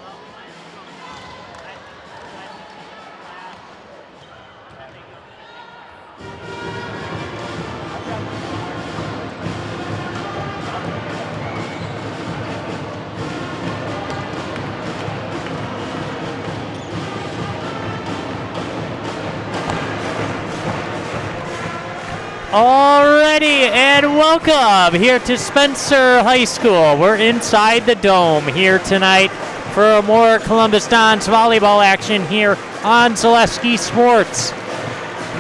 All right, that's probably good right there. There we go. All right. Alrighty, and welcome here to Spencer High School. We're inside the dome here tonight for more Columbus Dons volleyball action here on Zaleski Sports.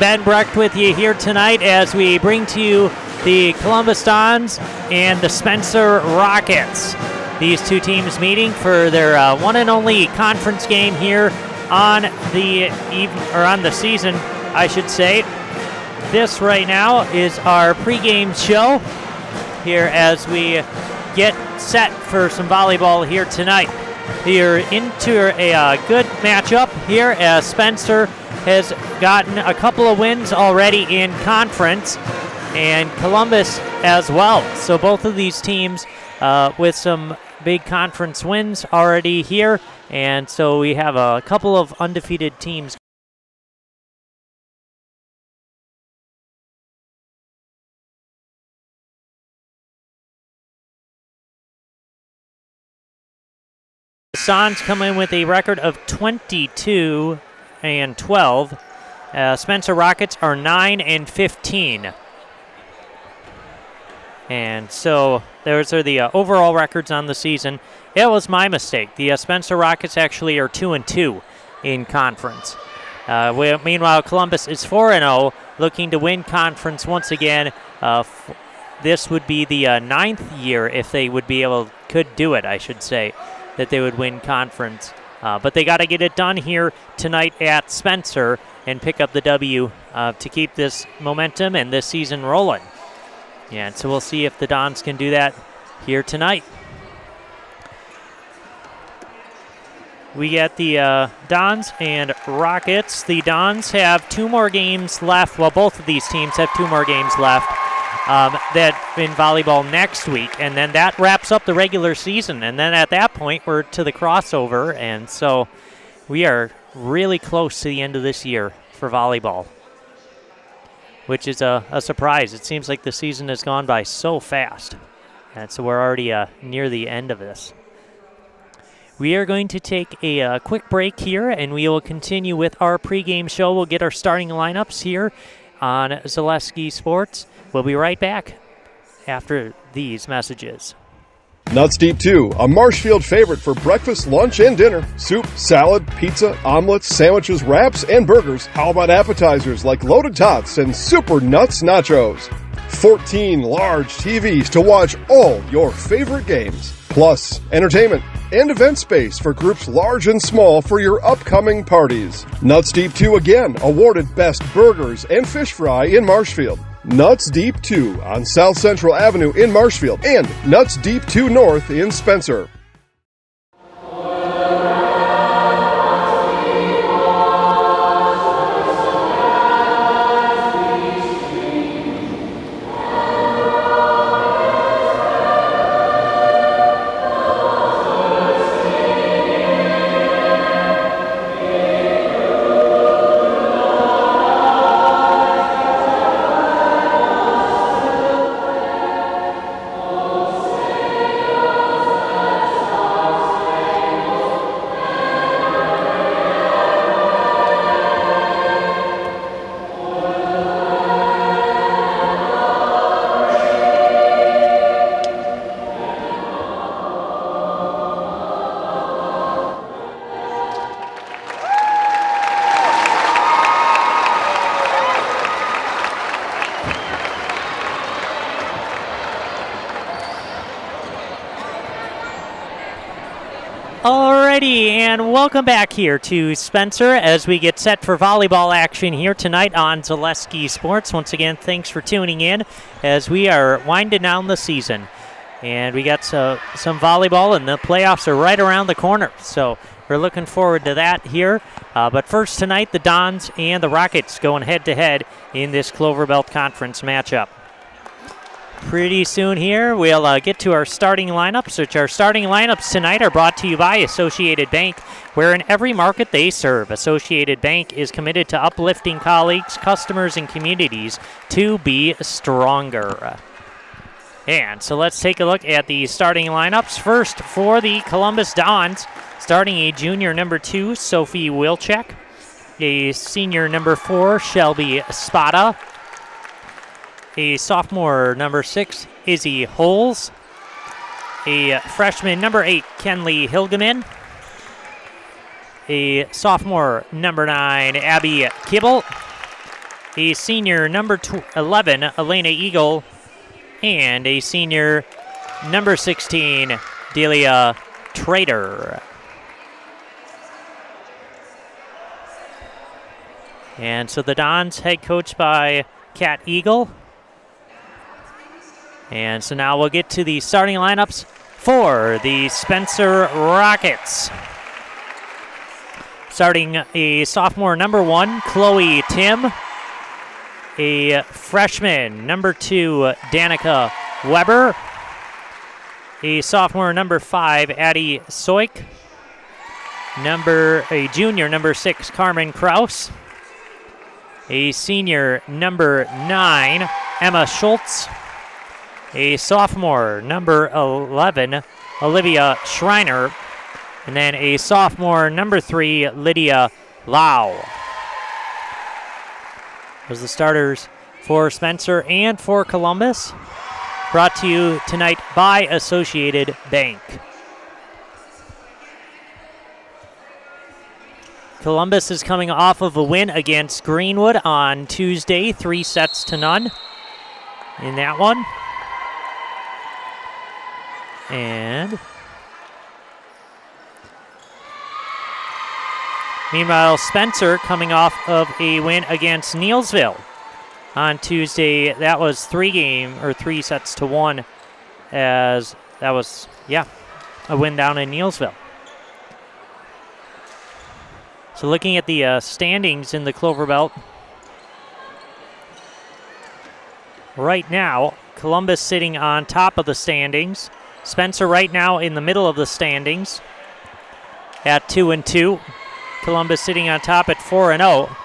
Ben Brecht with you here tonight as we bring to you the Columbus Dons and the Spencer Rockets. These two teams meeting for their one and only conference game here on the season, I should say. This right now is our pregame show here as we get set for some volleyball here tonight. We're into a good matchup here as Spencer has gotten a couple of wins already in conference and Columbus as well. So both of these teams with some big conference wins already here, and so we have a couple of undefeated teams. The Suns come in with a record of 22-12. Spencer Rockets are 9-15. And so those are the overall records on the season. It was my mistake. The Spencer Rockets actually are 2-2 in conference. Meanwhile, Columbus is 4-0, looking to win conference once again. This would be the ninth year if they could do it, I should say, that they would win conference. But they got to get it done here tonight at Spencer and pick up the W to keep this momentum and this season rolling. Yeah, and so we'll see if the Dons can do that here tonight. We get the Dons and Rockets. The Dons have 2 more games left. Well, both of these teams have 2 more games left. That in volleyball next week, and then that wraps up the regular season, and then at that point we're to the crossover, and so we are really close to the end of this year for volleyball, which is a surprise. It seems like the season has gone by so fast, and so we're already near the end of this. We are going to take a quick break here, and we will continue with our pregame show. We'll get our starting lineups here on Zaleski Sports. We'll be right back after these messages. Nuts Deep 2, a Marshfield favorite for breakfast, lunch, and dinner. Soup, salad, pizza, omelets, sandwiches, wraps, and burgers. How about appetizers like loaded tots and super nuts nachos? 14 large TVs to watch all your favorite games. Plus, entertainment and event space for groups large and small for your upcoming parties. Nuts Deep 2 again, awarded Best Burgers and Fish Fry in Marshfield. Nuts Deep 2 on South Central Avenue in Marshfield and Nuts Deep 2 North in Spencer. Alrighty, and welcome back here to Spencer as we get set for volleyball action here tonight on Zaleski Sports. Once again, thanks for tuning in as we are winding down the season. And we got some volleyball, and the playoffs are right around the corner. So we're looking forward to that here. But first tonight, the Dons and the Rockets going head-to-head in this Clover Belt Conference matchup. Pretty soon here, we'll get to our starting lineups, which our starting lineups tonight are brought to you by Associated Bank, where in every market they serve, Associated Bank is committed to uplifting colleagues, customers, and communities to be stronger. And so let's take a look at the starting lineups. First, for the Columbus Dons, starting a junior number 2, Sophie Wilczek, a senior number 4, Shelby Spada, a sophomore number 6, Izzy Holes, a freshman number 8, Kenley Hilgeman, a sophomore number 9, Abby Kibble, a senior number 11, Elena Eagle, and a senior number 16, Delia Trader. And so the Dons head coached by Kat Eagle. And so now we'll get to the starting lineups for the Spencer Rockets. Starting a sophomore number 1, Chloe Tim. A freshman number 2, Danica Weber. a sophomore, number 5, Addie Soik. A junior, number 6, Carmen Kraus. A senior, number 9, Emma Schultz. A sophomore, number 11, Olivia Schreiner. And then a sophomore, number 3, Lydia Lau. Those are the starters for Spencer and for Columbus. Brought to you tonight by Associated Bank. Columbus is coming off of a win against Greenwood on Tuesday, 3-0 in that one. And meanwhile, Spencer coming off of a win against Neelsville on Tuesday. That was 3-1, as that was, a win down in Neelsville. So looking at the standings in the Clover Belt, right now, Columbus sitting on top of the standings. Spencer right now in the middle of the standings at 2-2. Columbus sitting on top at 4-0,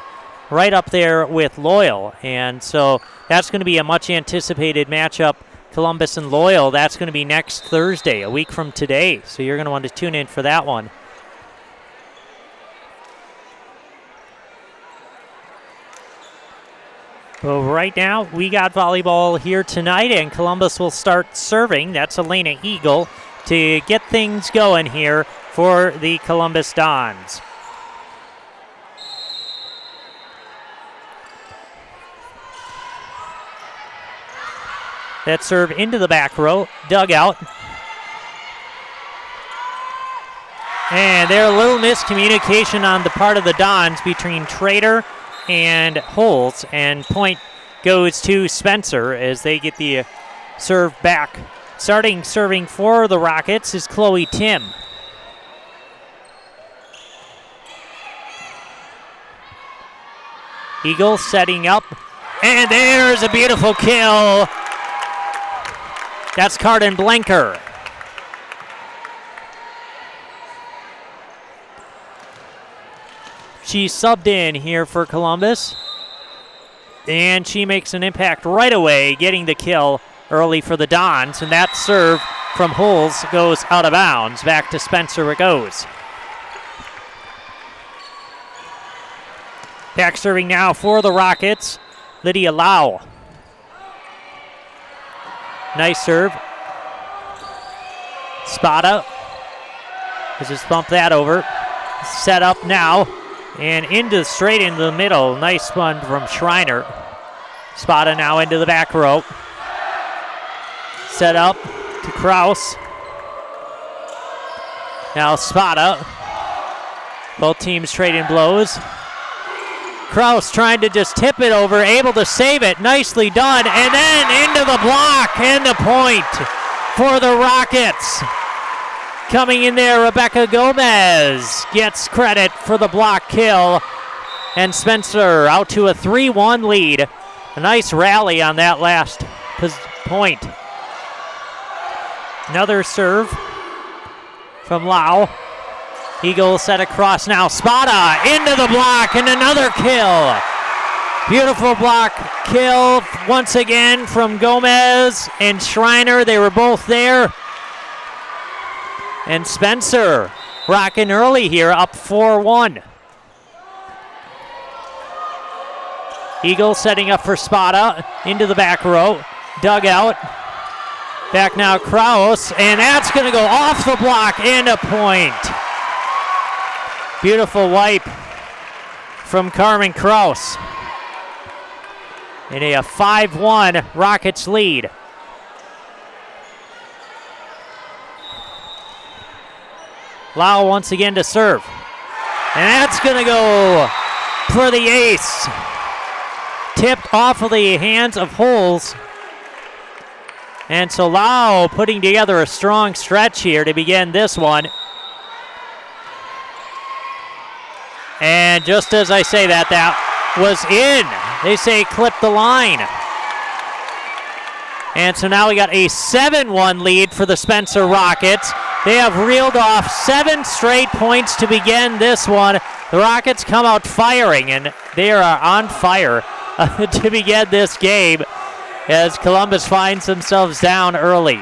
right up there with Loyal. And so that's going to be a much anticipated matchup, Columbus and Loyal. That's going to be next Thursday, a week from today. So you're going to want to tune in for that one. Well, right now, we got volleyball here tonight, and Columbus will start serving. That's Elena Eagle to get things going here for the Columbus Dons. That serve into the back row, dugout. And there a little miscommunication on the part of the Dons between Trader and Holes, and point goes to Spencer as they get the serve back. Starting serving for the Rockets is Chloe Tim. Eagle setting up, and there's a beautiful kill. That's Carden Blanker. She subbed in here for Columbus, and she makes an impact right away, getting the kill early for the Dons, and that serve from Holes goes out of bounds. Back to Spencer it goes. Back serving now for the Rockets, Lydia Lau. Nice serve. Spada. Let's just bump that over. Set up now. And straight into the middle. Nice one from Schreiner. Spada now into the back row. Set up to Kraus. Now Spada. Both teams trading blows. Kraus trying to just tip it over, able to save it. Nicely done. And then into the block and the point for the Rockets. Coming in there, Rebecca Gomez gets credit for the block kill. And Spencer out to a 3-1 lead. A nice rally on that last point. Another serve from Lau. Eagle set across now. Spada into the block and another kill. Beautiful block kill once again from Gomez and Schreiner. They were both there. And Spencer rocking early here, up 4-1. Eagle setting up for Spada into the back row. Dugout. Back now Kraus, and that's going to go off the block and a point. Beautiful wipe from Carmen Kraus. And a 5-1 Rockets lead. Lau once again to serve. And that's going to go for the ace. Tipped off of the hands of Holes. And so Lau putting together a strong stretch here to begin this one. And just as I say that was in. They say clip the line. And so now we got a 7-1 lead for the Spencer Rockets. They have reeled off 7 straight points to begin this one. The Rockets come out firing, and they are on fire to begin this game as Columbus finds themselves down early.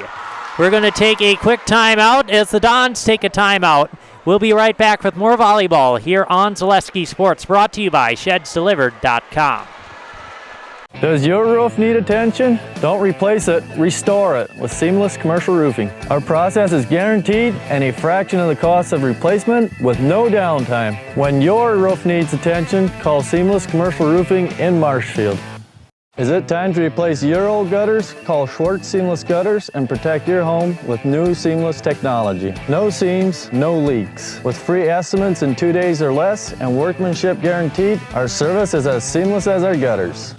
We're going to take a quick timeout as the Dons take a timeout. We'll be right back with more volleyball here on Zaleski Sports, brought to you by ShedsDelivered.com. Does your roof need attention? Don't replace it, restore it with Seamless Commercial Roofing. Our process is guaranteed and a fraction of the cost of replacement with no downtime. When your roof needs attention, call Seamless Commercial Roofing in Marshfield. Is it time to replace your old gutters? Call Schwartz Seamless Gutters and protect your home with new seamless technology. No seams, no leaks. With free estimates in 2 days or less and workmanship guaranteed, our service is as seamless as our gutters.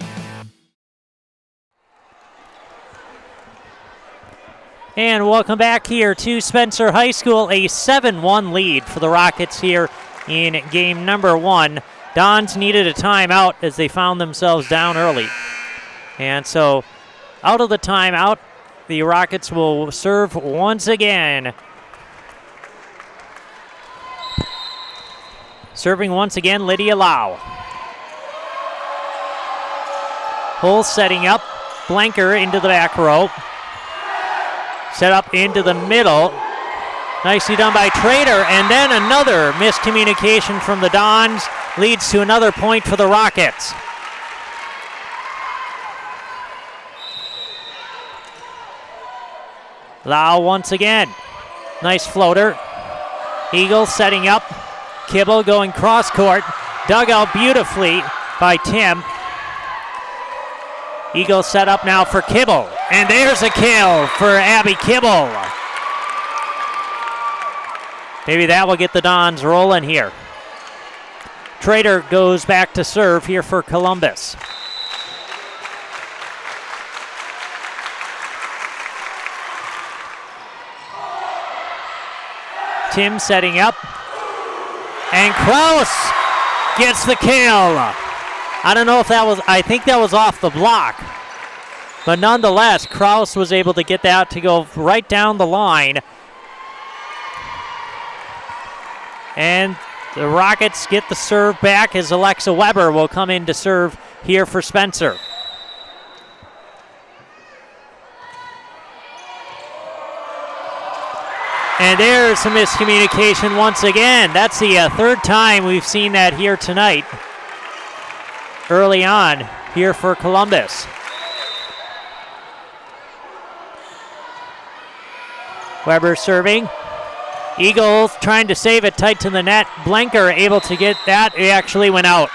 And welcome back here to Spencer High School, a 7-1 lead for the Rockets here in game number 1. Dons needed a timeout as they found themselves down early. And so out of the timeout, the Rockets will serve once again. Serving once again, Lydia Lau. Hull setting up, Blanker into the back row. Set up into the middle. Nicely done by Trader, and then another miscommunication from the Dons leads to another point for the Rockets. Lau once again. Nice floater. Eagles setting up. Kibble going cross court. Dug out beautifully by Tim. Eagles set up now for Kibble. And there's a kill for Abby Kibble. Maybe that will get the Dons rolling here. Trader goes back to serve here for Columbus. Tim setting up. And Kraus gets the kill. I don't know if that was, I think that was off the block. But nonetheless, Kraus was able to get that to go right down the line. And the Rockets get the serve back as Alexa Weber will come in to serve here for Spencer. And there's some miscommunication once again. That's the third time we've seen that here tonight. Early on here for Columbus. Weber serving. Eagles trying to save it tight to the net. Blanker able to get that. It actually went out.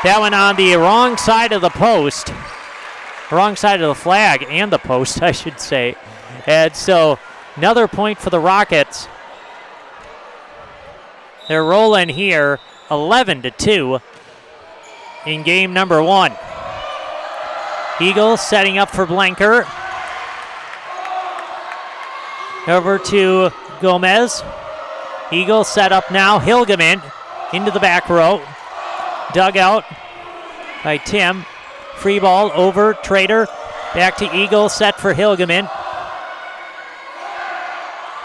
That went on the wrong side of the post. Wrong side of the flag and the post, I should say. And so another point for the Rockets. They're rolling here 11-2 in game number 1. Eagles setting up for Blanker. Over to Gomez. Eagles set up now. Hilgeman into the back row. Dug out by Tim. Free ball over Trader. Back to Eagles, set for Hilgeman.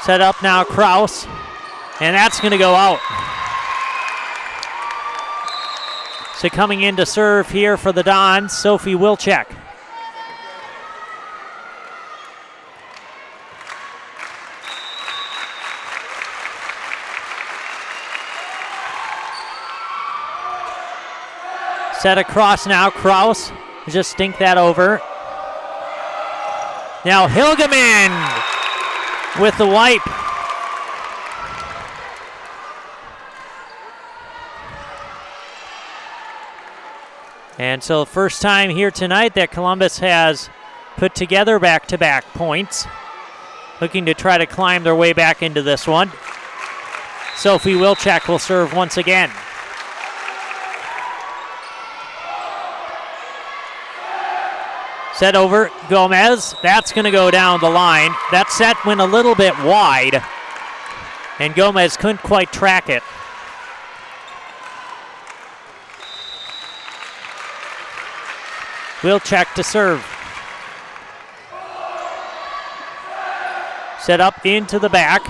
Set up now Kraus. And that's going to go out. So coming in to serve here for the Dons, Sophie Wilczek. Set across now, Kraus. Just stink that over. Now Hilgeman with the wipe. And so first time here tonight that Columbus has put together back-to-back points. Looking to try to climb their way back into this one. Sophie Wilczek will serve once again. Set over Gomez. That's going to go down the line. That set went a little bit wide, and Gomez couldn't quite track it. Wilczek to serve. Set up into the back.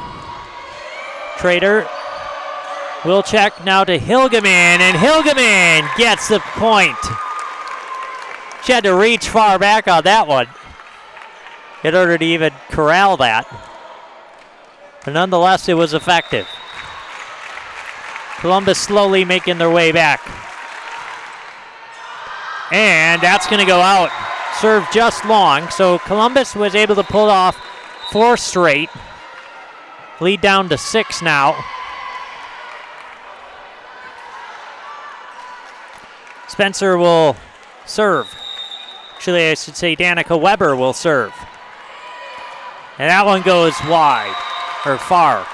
Trader will check now to Hilgeman, and Hilgeman gets the point. She had to reach far back on that one in order to even corral that. But nonetheless, it was effective. Columbus slowly making their way back. And that's going to go out. Serve just long. So Columbus was able to pull off 4 straight. Lead down to 6 now. Spencer will serve. Actually, I should say Danica Weber will serve. And that one goes wide, or far.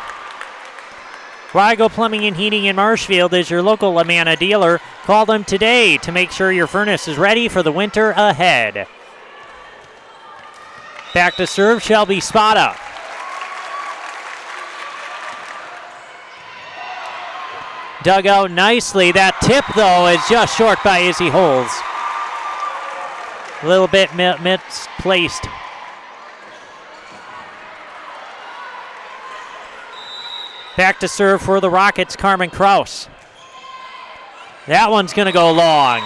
Rigo Plumbing and Heating in Marshfield is your local Lamanna dealer. Call them today to make sure your furnace is ready for the winter ahead. Back to serve, Shelby Spada. Dug out nicely. That tip, though, is just short by Izzy Holes. A little bit misplaced. Back to serve for the Rockets, Carmen Kraus. That one's going to go long.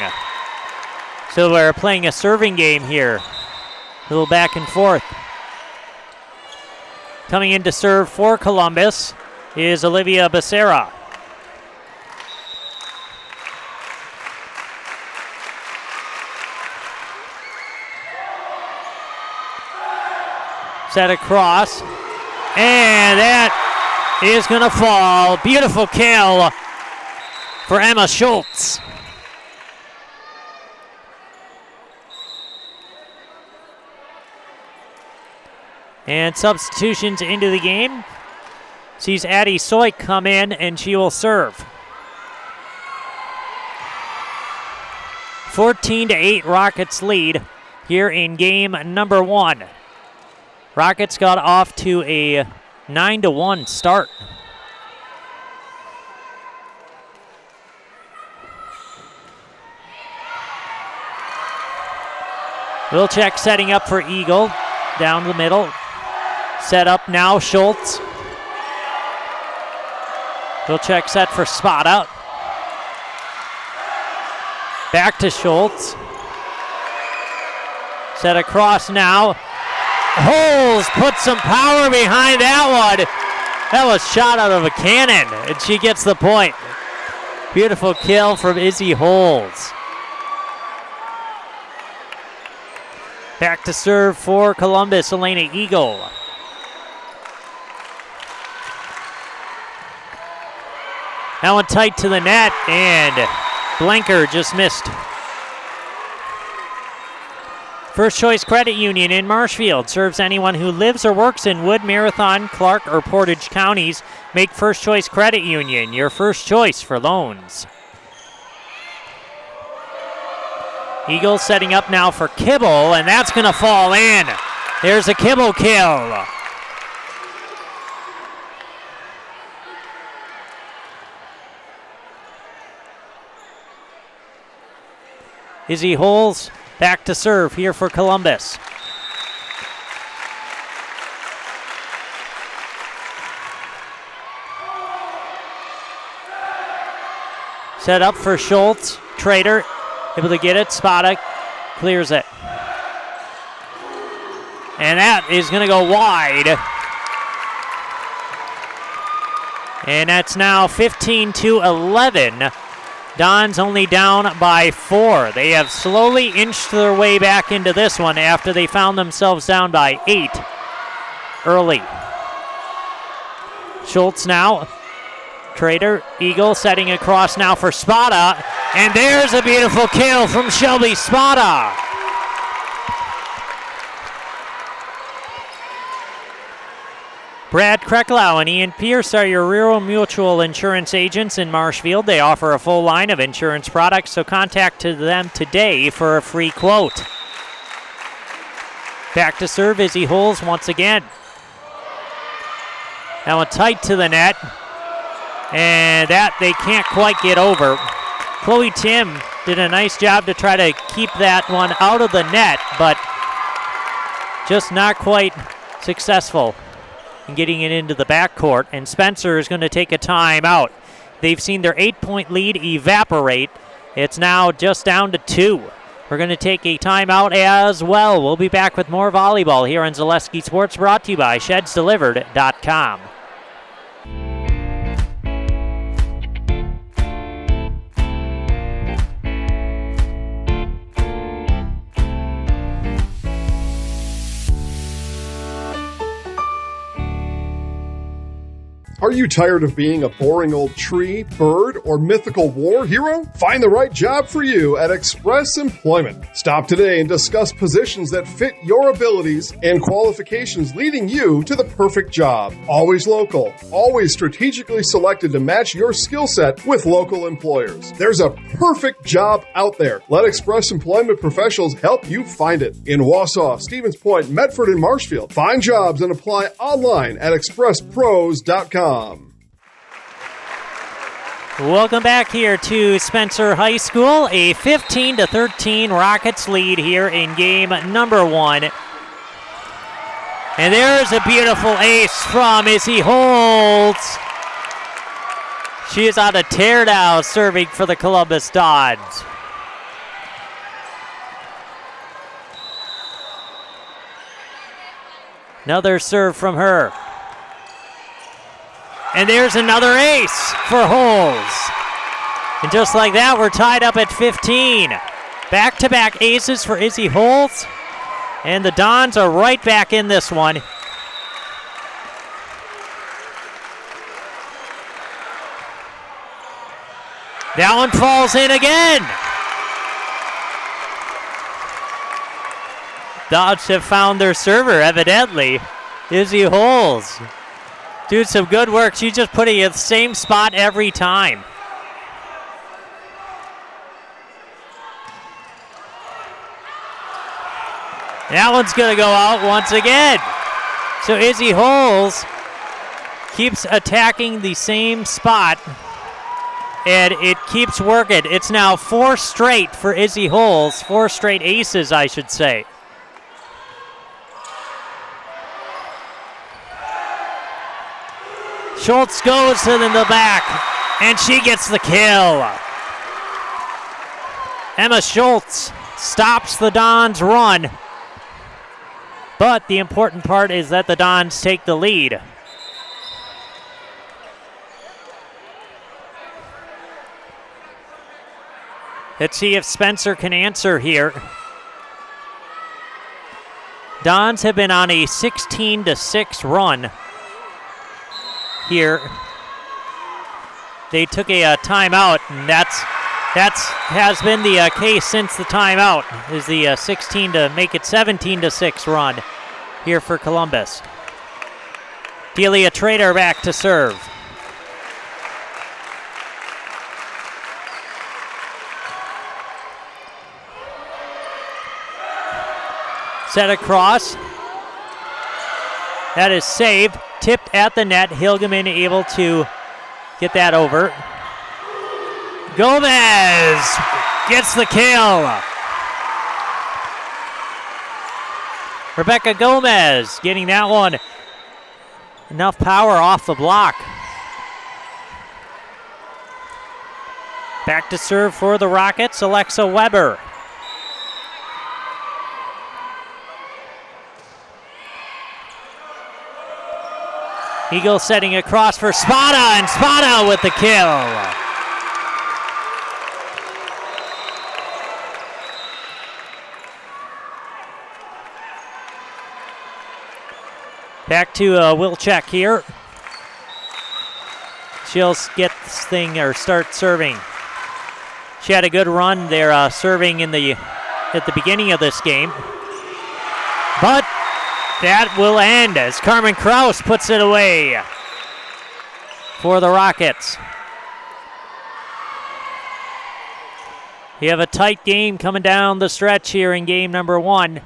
So we're playing a serving game here. A little back and forth. Coming in to serve for Columbus is Olivia Becerra. Set across. And that is going to fall. Beautiful kill for Emma Schultz. And substitutions into the game. Sees Addie Soik come in, and she will serve. 14-8 Rockets lead here in game number 1. Rockets got off to a 9-1 start. Wilczek setting up for Eagle. Down the middle. Set up now, Schultz. Wilczek set for Spada. Back to Schultz. Set across now. Holes put some power behind that one. That was shot out of a cannon, and she gets the point. Beautiful kill from Izzy Holes. Back to serve for Columbus, Elena Eagle. That one tight to the net, and Blanker just missed. First Choice Credit Union in Marshfield serves anyone who lives or works in Wood, Marathon, Clark, or Portage counties. Make First Choice Credit Union your first choice for loans. Eagles setting up now for Kibble, and that's going to fall in. There's a Kibble kill. Izzy Holes back to serve here for Columbus. Set up for Schultz. Trader able to get it. Spada clears it. And that is going to go wide. And that's now 15-11. Don's only down by 4. They have slowly inched their way back into this one after they found themselves down by 8 early. Schultz now. Trader, Eagle setting across now for Spada. And there's a beautiful kill from Shelby Spada. Brad Krecklau and Ian Pierce are your Rural Mutual Insurance agents in Marshfield. They offer a full line of insurance products, so contact them today for a free quote. Back to serve, Izzy Holes once again. Now a tight to the net, and that they can't quite get over. Chloe Tim did a nice job to try to keep that one out of the net, but just not quite successful. and getting it into the backcourt. And Spencer is going to take a timeout. They've seen their 8-point lead evaporate. It's now just down to 2. We're going to take a timeout as well. We'll be back with more volleyball here on Zaleski Sports, brought to you by ShedsDelivered.com. Are you tired of being a boring old tree, bird, or mythical war hero? Find the right job for you at Express Employment. Stop today and discuss positions that fit your abilities and qualifications, leading you to the perfect job. Always local, always strategically selected to match your skill set with local employers. There's a perfect job out there. Let Express Employment professionals help you find it. In Wausau, Stevens Point, Medford, and Marshfield. Find jobs and apply online at expresspros.com. Welcome back here to Spencer High School. A 15-13 Rockets lead here in game number 1. And there's a beautiful ace from Izzy Holtz. She is on a tear now, serving for the Columbus Dons. Another serve from her. And there's another ace for Holtz. And just like that, we're tied up at 15. Back-to-back aces for Izzy Holtz. And the Dons are right back in this one. That one falls in again. Dons have found their server, evidently. Izzy Holtz. Doing some good work. She's just putting it in the same spot every time. That one's going to go out once again. So Izzy Holtz keeps attacking the same spot, and it keeps working. It's now 4 straight for Izzy Holtz. 4 straight aces, I should say. Schultz goes to the back, and she gets the kill. Emma Schultz stops the Dons' run, but the important part is that the Dons take the lead. Let's see if Spencer can answer here. Dons have been on a 16-6 run here. They took a timeout, and that's has been the case since the timeout, is the 16 to make it 17-6 run here for Columbus. Delia Trader back to serve. Set across. That is saved. Tipped at the net. Hilgeman able to get that over. Gomez gets the kill. Rebecca Gomez getting that one. Enough power off the block. Back to serve for the Rockets, Alexa Weber. Eagle setting across for Spada, and Spada with the kill. Back to Wilczek here. She'll get this thing or start serving. She had a good run there serving at the beginning of this game. But that will end as Carmen Kraus puts it away for the Rockets. You have a tight game coming down the stretch here in game number 1.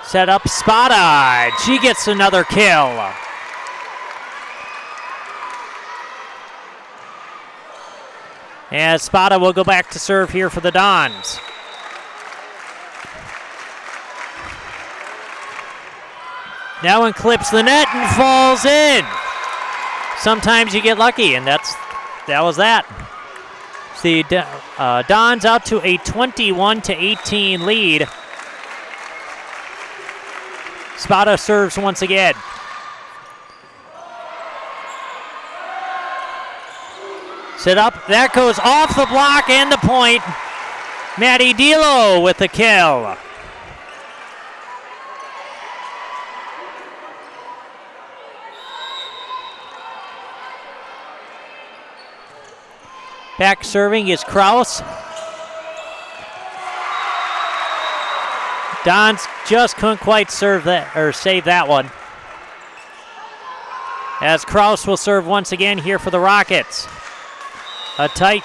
Set up Spada. She gets another kill. As Spada will go back to serve here for the Dons. That one clips the net and falls in. Sometimes you get lucky, and that was that. The Dons out to a 21-18 lead. Spada serves once again. Set up, that goes off the block and the point. Maddie Dilo with the kill. Back serving is Kraus. Dons just couldn't quite serve that or save that one. As Kraus will serve once again here for the Rockets. A tight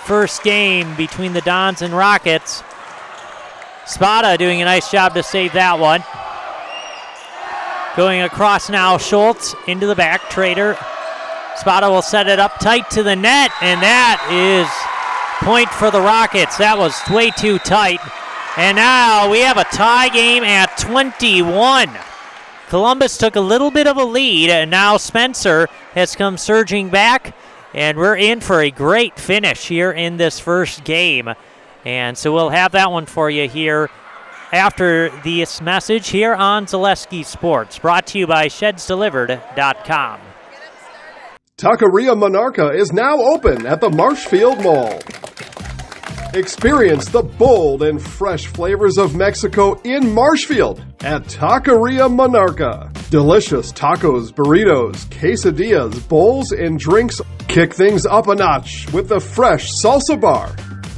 first game between the Dons and Rockets. Spada doing a nice job to save that one. Going across now, Schultz into the back, Trader. Spada will set it up tight to the net, and that is point for the Rockets. That was way too tight. And now we have a tie game at 21. Columbus took a little bit of a lead, and now Spencer has come surging back. And we're in for a great finish here in this first game. And so we'll have that one for you here after this message here on Zaleski Sports, brought to you by ShedsDelivered.com. Taqueria Monarca is now open at the Marshfield Mall. Experience the bold and fresh flavors of Mexico in Marshfield at Taqueria Monarca. Delicious tacos, burritos, quesadillas, bowls, and drinks. Kick things up a notch with the fresh salsa bar.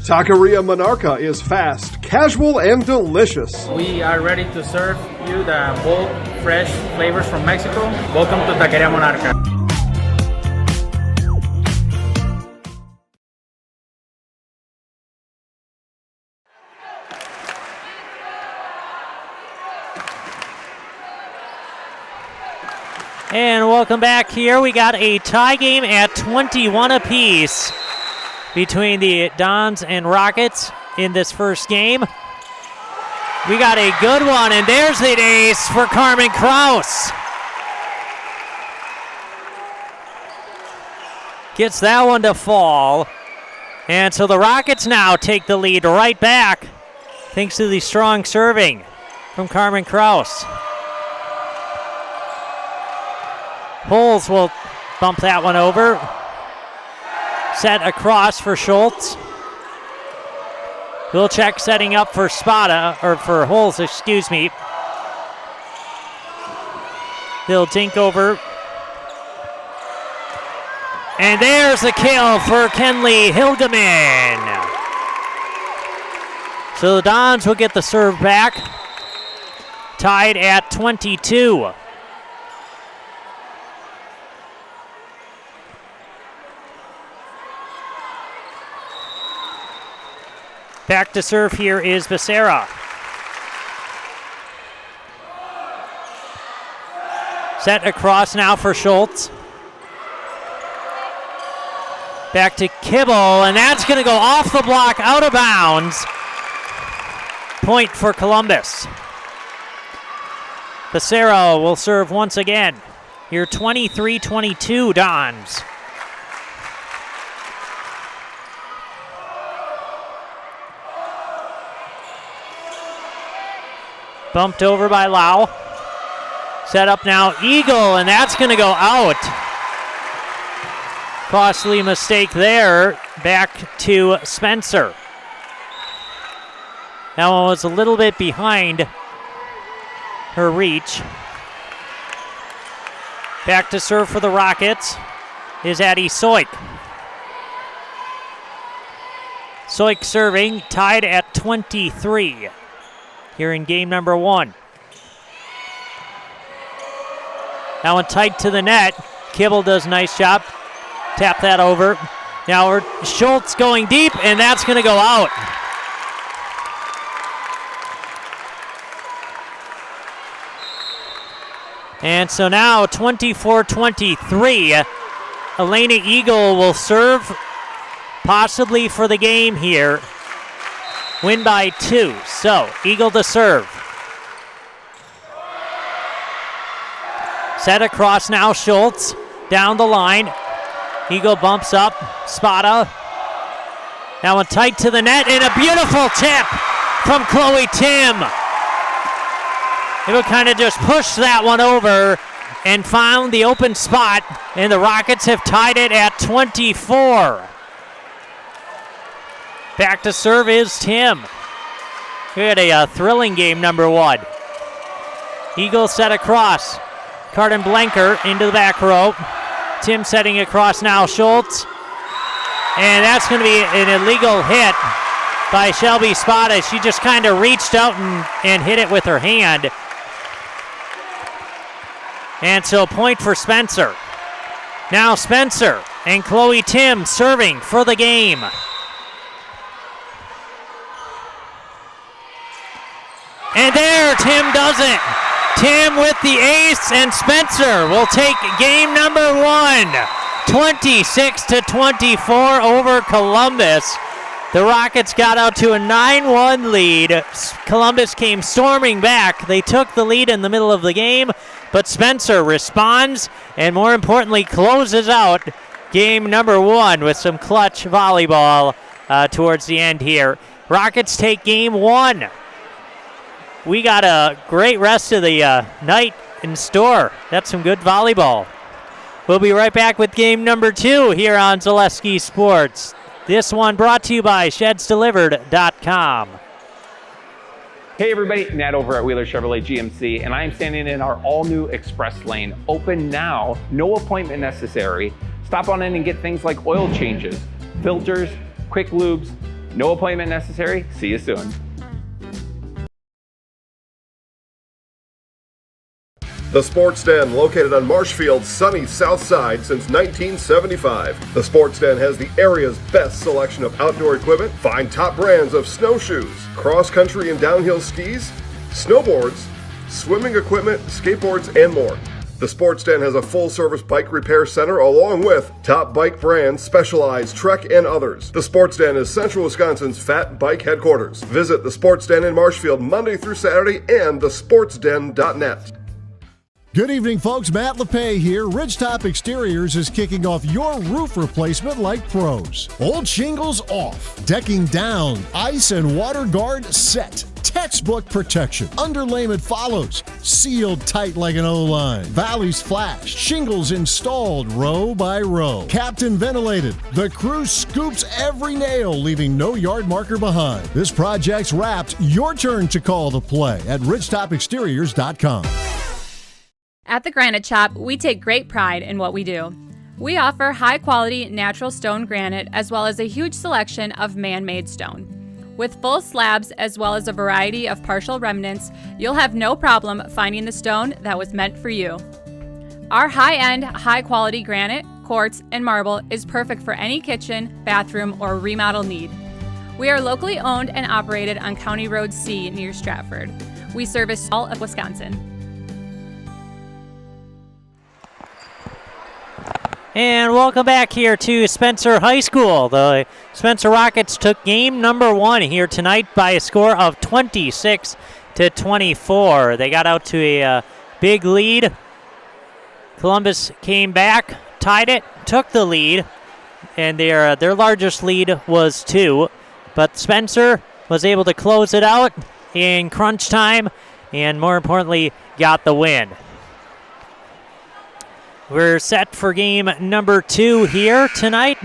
Taqueria Monarca is fast, casual, and delicious. We are ready to serve you the bold, fresh flavors from Mexico. Welcome to Taqueria Monarca. And welcome back here. We got a tie game at 21 apiece between the Dons and Rockets in this first game. We got a good one, and there's the ace for Carmen Kraus. Gets that one to fall. And so the Rockets now take the lead right back thanks to the strong serving from Carmen Kraus. Holes will bump that one over. Set across for Schultz. Wilczek setting up for Spada, or for Holes, excuse me. He'll dink over. And there's the kill for Kenley Hildeman. So the Dons will get the serve back. Tied at 22. Back to serve here is Becerra. Set across now for Schultz. Back to Kibble, and that's going to go off the block, out of bounds. Point for Columbus. Becerra will serve once again. Here 23-22 Dons. Bumped over by Lau. Set up now, Eagle, and that's going to go out. Costly mistake there. Back to Spencer. That one was a little bit behind her reach. Back to serve for the Rockets is Addie Soik. Soik serving, tied at 23. Here in game number one. That one tight to the net. Kibble does a nice job. Tap that over. Now Schultz going deep, and that's going to go out. And so now 24-23. Elena Eagle will serve. possibly for the game here. Win by 2. So, Eagle to serve. Set across now, Schultz down the line. Eagle bumps up, Spada. That one tight to the net, and a beautiful tip from Chloe Tim. Eagle kind of just pushed that one over and found the open spot, and the Rockets have tied it at 24. Back to serve is Tim. We had a thrilling game, number 1. Eagles set across. Carden Blanker into the back row. Tim setting across now, Schultz. And that's going to be an illegal hit by Shelby Spada. She just kind of reached out and hit it with her hand. And so point for Spencer. Now Spencer and Chloe Tim serving for the game. And there, Tim does it. Tim with the ace, and Spencer will take game number 1. 26-24 over Columbus. The Rockets got out to a 9-1 lead. Columbus came storming back. They took the lead in the middle of the game, but Spencer responds and, more importantly, closes out game number 1 with some clutch volleyball towards the end here. Rockets take game 1. We got a great rest of the night in store. That's some good volleyball. We'll be right back with game number 2 here on Zaleski Sports. This one brought to you by ShedsDelivered.com. Hey everybody, Nat over at Wheeler Chevrolet GMC, and I am standing in our all-new Express Lane. Open now, no appointment necessary. Stop on in and get things like oil changes, filters, quick lubes. No appointment necessary. See you soon. The Sports Den, located on Marshfield's sunny south side since 1975. The Sports Den has the area's best selection of outdoor equipment. Find top brands of snowshoes, cross-country and downhill skis, snowboards, swimming equipment, skateboards, and more. The Sports Den has a full-service bike repair center along with top bike brands, Specialized, Trek, and others. The Sports Den is Central Wisconsin's Fat Bike headquarters. Visit the Sports Den in Marshfield Monday through Saturday and thesportsden.net. Good evening, folks. Matt LePay here. Ridgetop Exteriors is kicking off your roof replacement like pros. Old shingles off, decking down, ice and water guard set. Textbook protection. Underlayment follows. Sealed tight like an O-line. Valleys flashed. Shingles installed row by row. Captain ventilated. The crew scoops every nail, leaving no yard marker behind. This project's wrapped. Your turn to call the play at ridgetopexteriors.com. At the Granite Shop, we take great pride in what we do. We offer high-quality natural stone granite as well as a huge selection of man-made stone. With full slabs as well as a variety of partial remnants, you'll have no problem finding the stone that was meant for you. Our high-end, high-quality granite, quartz, and marble is perfect for any kitchen, bathroom, or remodel need. We are locally owned and operated on County Road C near Stratford. We service all of Wisconsin. And welcome back here to Spencer High School. The Spencer Rockets took game number 1 here tonight by a score of 26-24. They got out to a big lead. Columbus came back, tied it, took the lead, and their largest lead was 2. But Spencer was able to close it out in crunch time and, more importantly, got the win. We're set for game number 2 here tonight.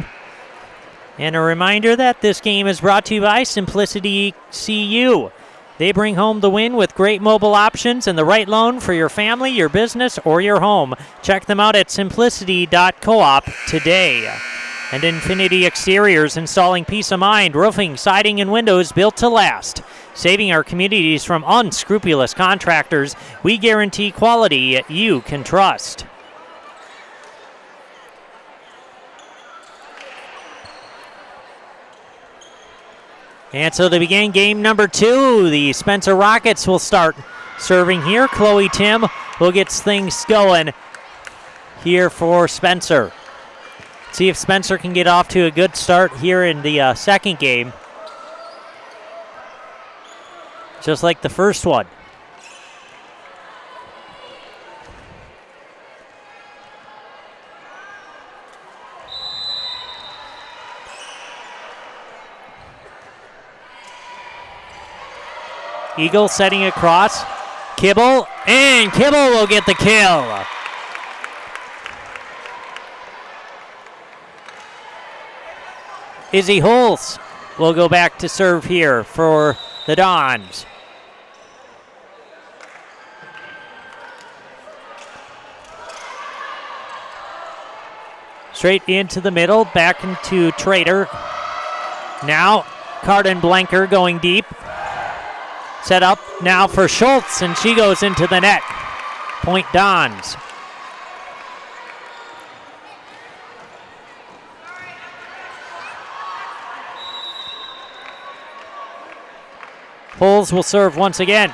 And a reminder that this game is brought to you by Simplicity CU. They bring home the win with great mobile options and the right loan for your family, your business, or your home. Check them out at simplicity.coop today. And Infinity Exteriors, installing peace of mind, roofing, siding, and windows built to last. Saving our communities from unscrupulous contractors, we guarantee quality you can trust. And so to begin game number 2, the Spencer Rockets will start serving here. Chloe Tim will get things going here for Spencer. See if Spencer can get off to a good start here in the second game. Just like the first one. Eagle setting across. Kibble, and Kibble will get the kill. Izzy Holtz will go back to serve here for the Dons. Straight into the middle, back into Trader. Now, Carden Blanker going deep. Set up now for Schultz, and she goes into the net. Point Dons. Holes will serve once again.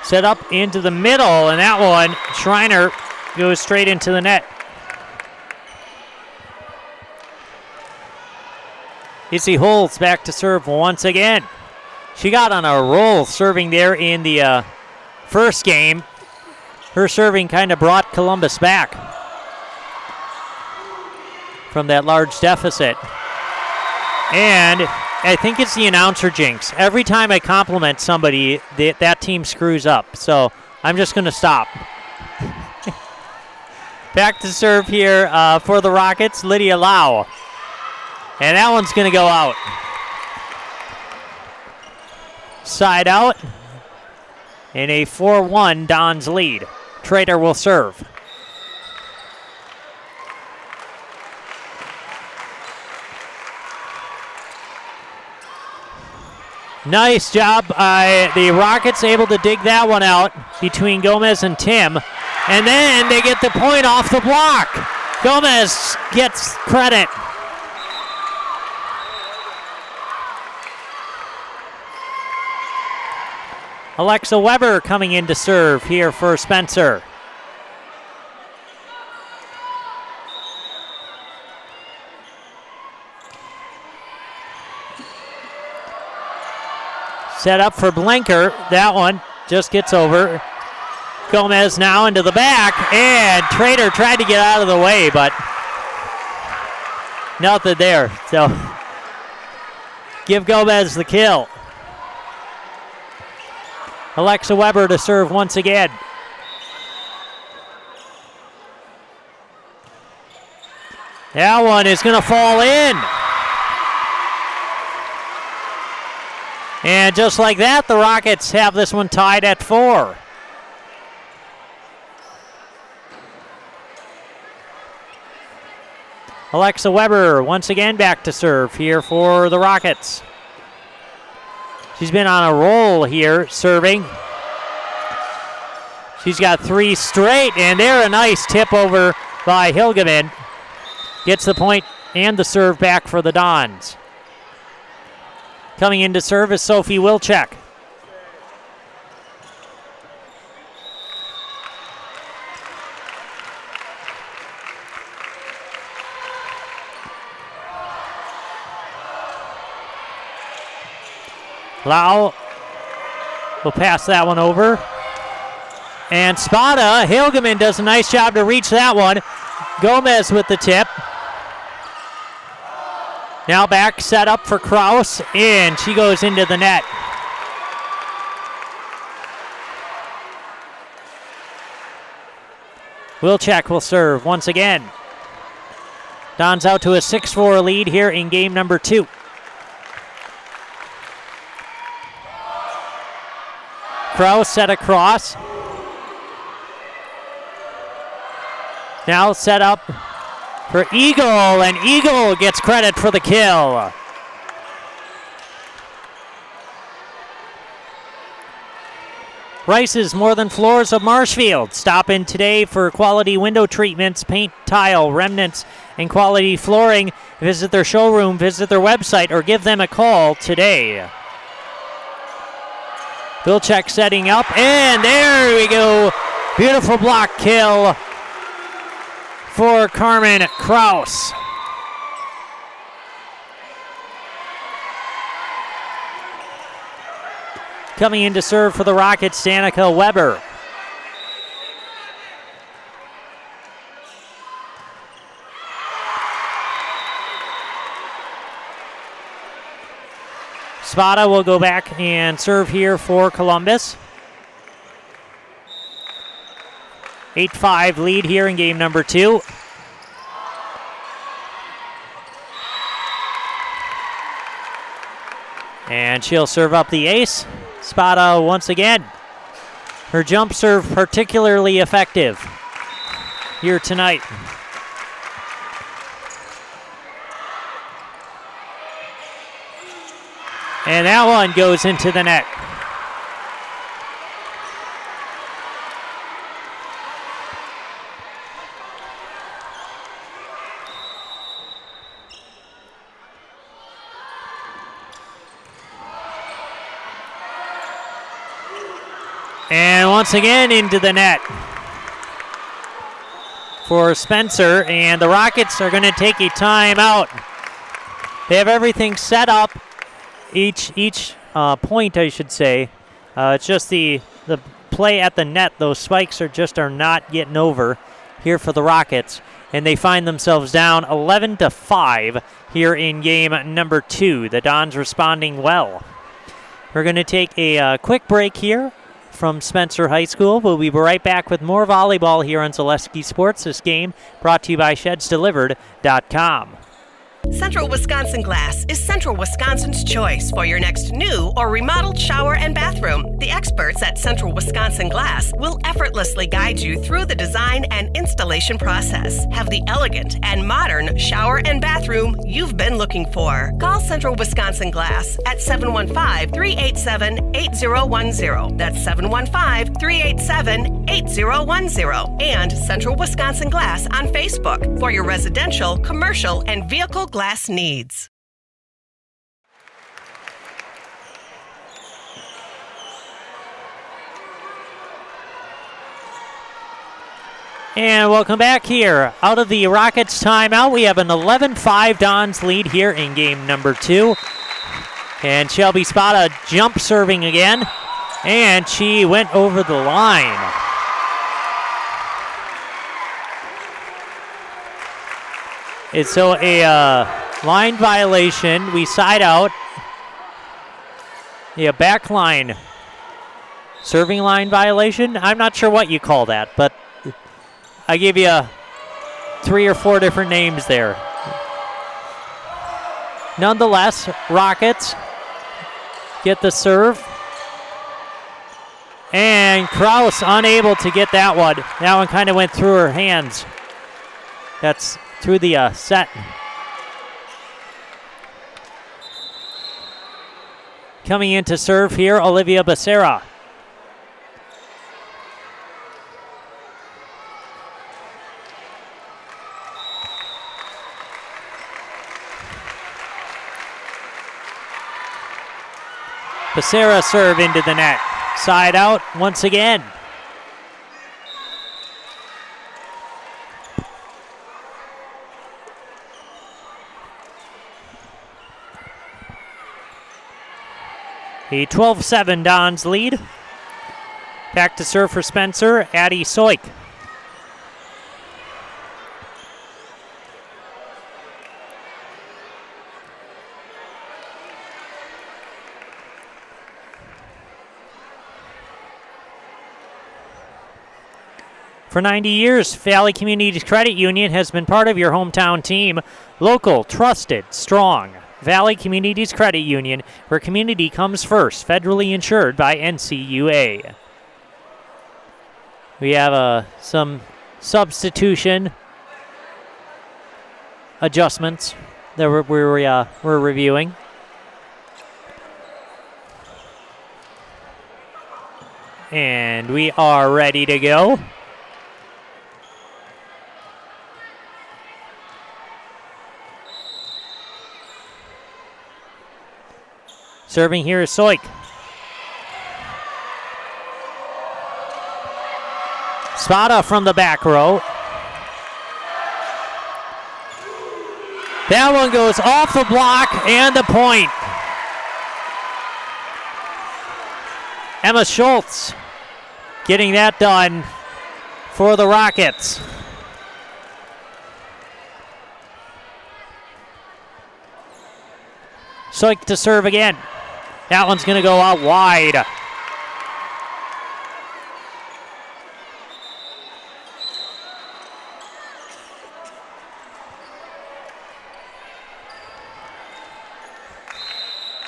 Set up into the middle, and that one, Schreiner goes straight into the net. Izzy Holtz back to serve once again. She got on a roll serving there in the first game. Her serving kind of brought Columbus back from that large deficit. And I think it's the announcer jinx. Every time I compliment somebody, that team screws up. So I'm just going to stop. Back to serve here for the Rockets, Lydia Lau. And that one's going to go out. Side out. And a 4-1 Dons lead. Trader will serve. Nice job by the Rockets, able to dig that one out between Gomez and Tim. And then they get the point off the block. Gomez gets credit. Alexa Weber coming in to serve here for Spencer. Set up for Blanker. That one just gets over. Gomez now into the back, and Trader tried to get out of the way, but nothing there. So give Gomez the kill. Alexa Weber to serve once again. That one is going to fall in. And just like that, the Rockets have this one tied at 4. Alexa Weber once again back to serve here for the Rockets. She's been on a roll here, serving. She's got 3 straight, and there a nice tip over by Hilgeman. Gets the point and the serve back for the Dons. Coming in to serve is Sophie Wilczek. Lau will pass that one over. And Spada, Hilgeman does a nice job to reach that one. Gomez with the tip. Now back, set up for Kraus, and she goes into the net. Wilczek will serve once again. Don's out to a 6-4 lead here in game number 2. Kraus set across. Now set up for Eagle, and Eagle gets credit for the kill. Rice's More Than Floors of Marshfield. Stop in today for quality window treatments, paint, tile, remnants, and quality flooring. Visit their showroom, visit their website, or give them a call today. Wilczek setting up, and there we go. Beautiful block kill for Carmen Kraus. Coming in to serve for the Rockets, Danica Weber. Spada will go back and serve here for Columbus. 8-5 lead here in game number 2. And she'll serve up the ace. Spada once again. Her jump serve particularly effective here tonight. And that one goes into the net. And once again into the net for Spencer, and the Rockets are going to take a timeout. They have everything set up. Each point, I should say. It's just the play at the net. Those spikes are not getting over here for the Rockets, and they find themselves down 11-5 here in game number 2. The Dons responding well. We're going to take a quick break here from Spencer High School. We'll be right back with more volleyball here on Zaleski Sports. This game brought to you by ShedsDelivered.com. Central Wisconsin Glass is Central Wisconsin's choice for your next new or remodeled shower and bathroom. The experts at Central Wisconsin Glass will effortlessly guide you through the design and installation process. Have the elegant and modern shower and bathroom you've been looking for. Call Central Wisconsin Glass at 715-387-8010. That's 715-387-8010. And Central Wisconsin Glass on Facebook for your residential, commercial, and vehicle glass needs. And welcome back here. Out of the Rockets timeout, we have an 11-5 Dons lead here in game number 2. And Shelby Spada jump serving again, and she went over the line. It's so a line violation. We side out. Yeah, back line. Serving line violation? I'm not sure what you call that, but I gave you 3 or 4 different names there. Nonetheless, Rockets get the serve. And Kraus unable to get that one. That one kind of went through her hands. That's through the set. Coming in to serve here, Olivia Becerra. Becerra serve into the net. Side out once again. A 12-7 Dons lead. Back to serve for Spencer, Addie Soik. For 90 years, Valley Community Credit Union has been part of your hometown team. Local, trusted, strong. Valley Communities Credit Union, where community comes first, federally insured by NCUA. We have some substitution adjustments that we're reviewing. And we are ready to go. Serving here is Soik. Spada from the back row. That one goes off the block and the point. Emma Schultz getting that done for the Rockets. Soik to serve again. That one's going to go out wide.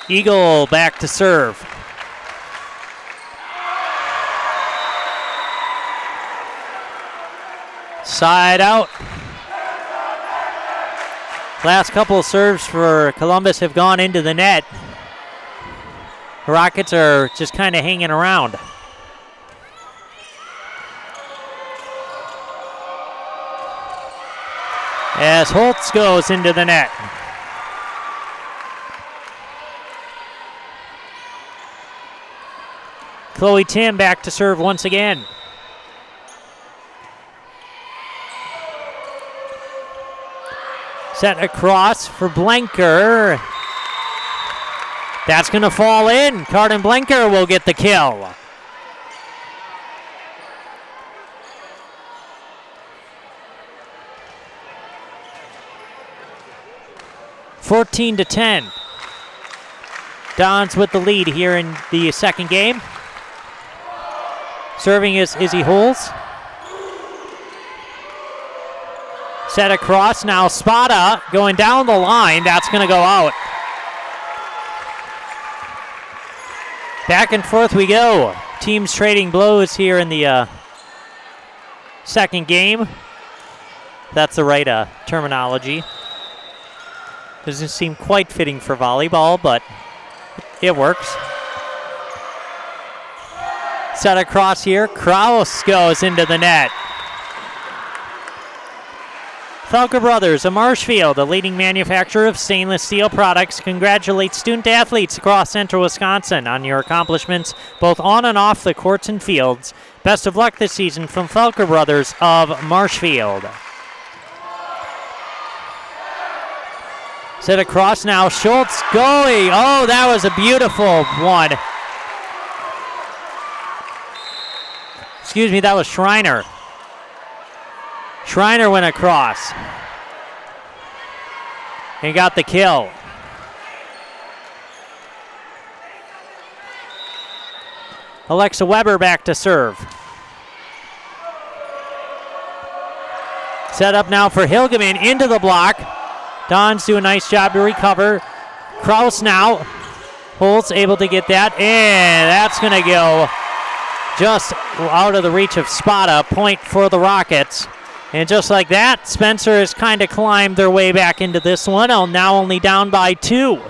Eagle back to serve. Side out. Last couple of serves for Columbus have gone into the net. The Rockets are just kind of hanging around. As Holtz goes into the net. Chloe Tim back to serve once again. Set across for Blenker. That's going to fall in. Carden Blenker will get the kill. (14-10). Dons with the lead here in the second game. Serving is Izzy Holes. Set across, now Spada going down the line. That's going to go out. Back and forth we go. Teams trading blows here in the second game. That's the right terminology. Doesn't seem quite fitting for volleyball, but it works. Set across here. Kraus goes into the net. Falker Brothers of Marshfield, a leading manufacturer of stainless steel products, congratulates student athletes across central Wisconsin on your accomplishments both on and off the courts and fields. Best of luck this season from Falker Brothers of Marshfield. Set across now, Schultz going. Oh, that was a beautiful one. Excuse me, that was Schreiner. Schreiner went across and got the kill. Alexa Weber back to serve. Set up now for Hilgeman into the block. Dons do a nice job to recover. Kraus now. Holtz able to get that, and that's going to go just out of the reach of Spada. Point for the Rockets. And just like that, Spencer has kind of climbed their way back into this one. Now only down by 2.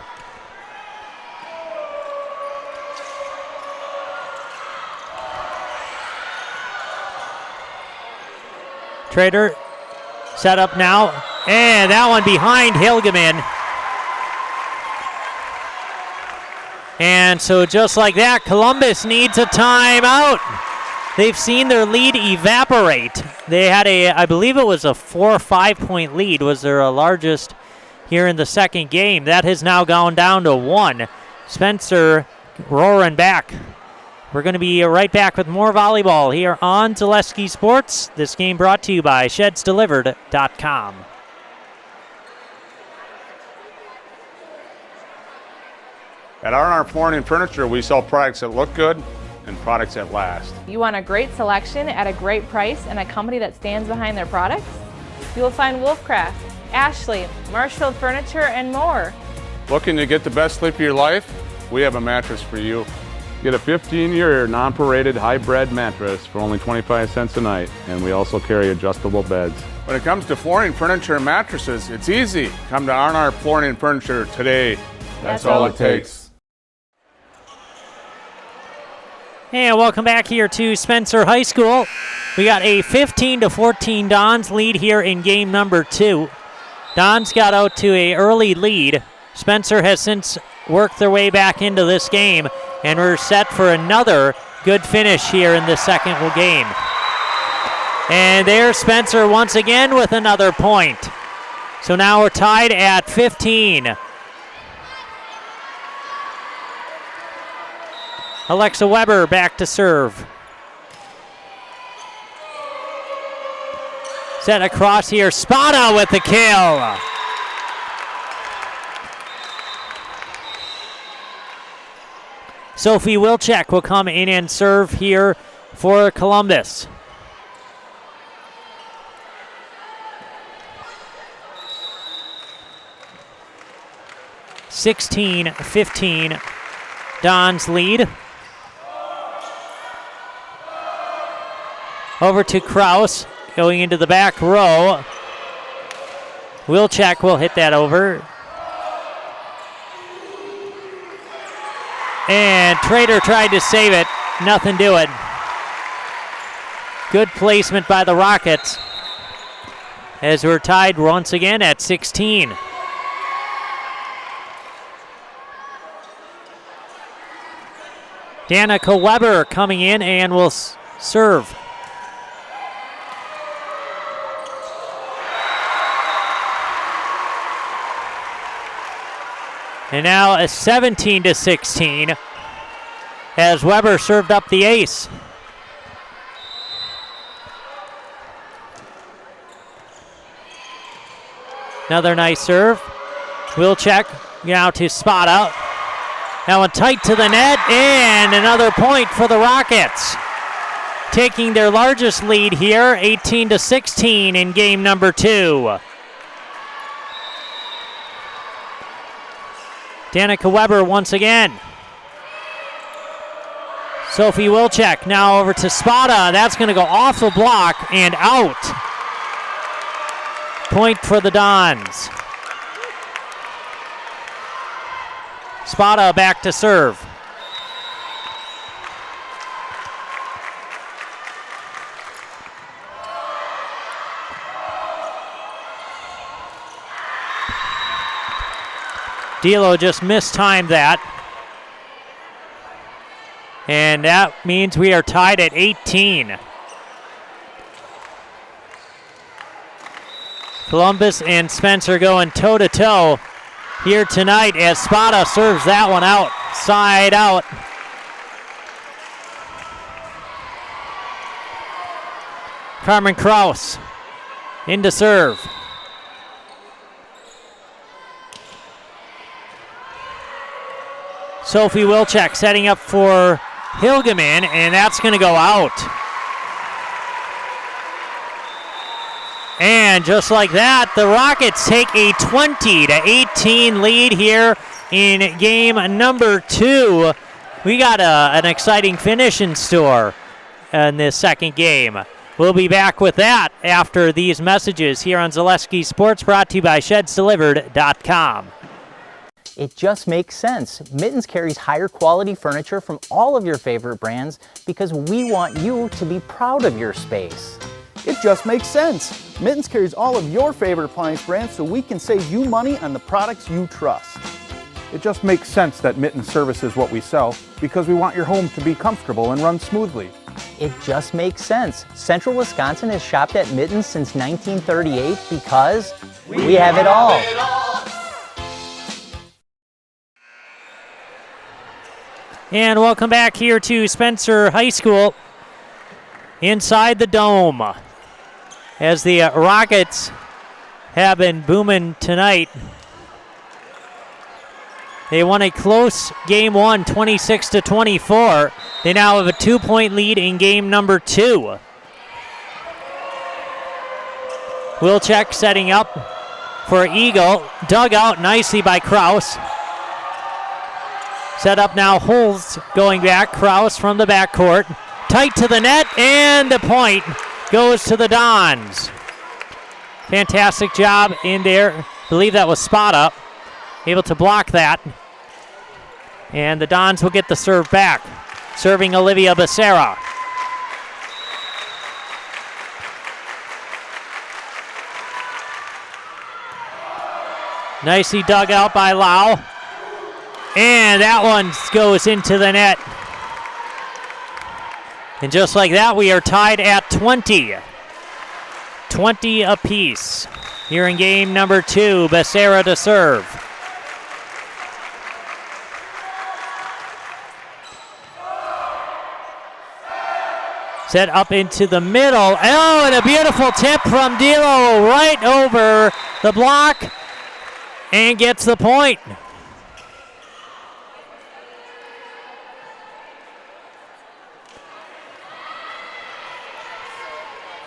Trader set up now. And that one behind Hilgeman. And so just like that, Columbus needs a timeout. They've seen their lead evaporate. They had I believe it was a 4 or 5 point lead, was their largest here in the second game. That has now gone down to 1. Spencer roaring back. We're going to be right back with more volleyball here on Zaleski Sports. This game brought to you by ShedsDelivered.com. At R&R Flooring and Furniture, we sell products that look good and products that last. You want a great selection at a great price and a company that stands behind their products? You will find Wolfcraft, Ashley, Marshfield Furniture, and more. Looking to get the best sleep of your life? We have a mattress for you. Get a 15-year non-paraded hybrid mattress for only 25 cents a night, and we also carry adjustable beds. When it comes to flooring, furniture, and mattresses, it's easy. Come to R&R Flooring and Furniture today. That's all it takes. And welcome back here to Spencer High School. We got a 15-14 Dons lead here in game number 2. Dons got out to an early lead. Spencer has since worked their way back into this game, and we're set for another good finish here in the second game. And there's Spencer once again with another point. So now we're tied at 15. Alexa Weber back to serve. Set across here. Spada with the kill. Sophie Wilczek will come in and serve here for Columbus. (16-15) Don's lead. Over to Kraus, going into the back row. Wilczek will hit that over. And Trader tried to save it. Nothing to it. Good placement by the Rockets as we're tied once again at 16. Danica Weber coming in and will serve. And now a 17-16 as Weber served up the ace. Another nice serve. Wilczek now to Spada. Now one tight to the net, and another point for the Rockets. Taking their largest lead here, 18-16 in game number 2. Danica Weber once again. Sophie Wilczek now over to Spada. That's going to go off the block and out. Point for the Dons. Spada back to serve. D'Lo just mistimed that. And that means we are tied at 18. Columbus and Spencer going toe-to-toe here tonight as Spada serves that one out, side out. Carmen Kraus into serve. Sophie Wilczek setting up for Hilgeman, and that's going to go out. And just like that, the Rockets take a 20-18 lead here in game number 2. We got an exciting finish in store in this second game. We'll be back with that after these messages here on Zaleski Sports, brought to you by ShedsDelivered.com. It just makes sense. Mittens carries higher quality furniture from all of your favorite brands because we want you to be proud of your space. It just makes sense. Mittens carries all of your favorite appliance brands so we can save you money on the products you trust. It just makes sense that Mittens services what we sell because we want your home to be comfortable and run smoothly. It just makes sense. Central Wisconsin has shopped at Mittens since 1938 because we have it all. And welcome back here to Spencer High School inside the Dome as the Rockets have been booming tonight. They won a close game 1, 26-24. They now have a 2-point lead in game number 2. Wilczek setting up for Eagle. Dug out nicely by Kraus. Set up now, Holz going back. Kraus from the backcourt. Tight to the net, and the point goes to the Dons. Fantastic job in there. I believe that was Spada. Able to block that. And the Dons will get the serve back. Serving Olivia Becerra. Nicely dug out by Lau. And that one goes into the net. And just like that, we are tied at 20. 20 apiece. here in game number 2. Becerra to serve. Set up into the middle. Oh, and a beautiful tip from Dilo right over the block and gets the point.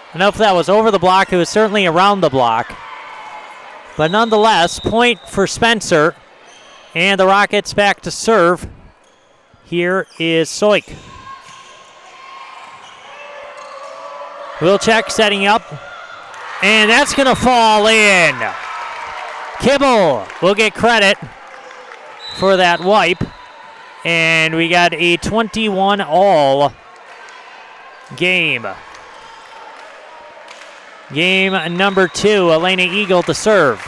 I don't know if that was over the block. It was certainly around the block. But nonetheless, point for Spencer. And the Rockets back to serve. Here is Soik. Wilczek setting up. And that's going to fall in. Kibble will get credit for that wipe. And we got a 21-all game. Game number 2, Elena Eagle to serve.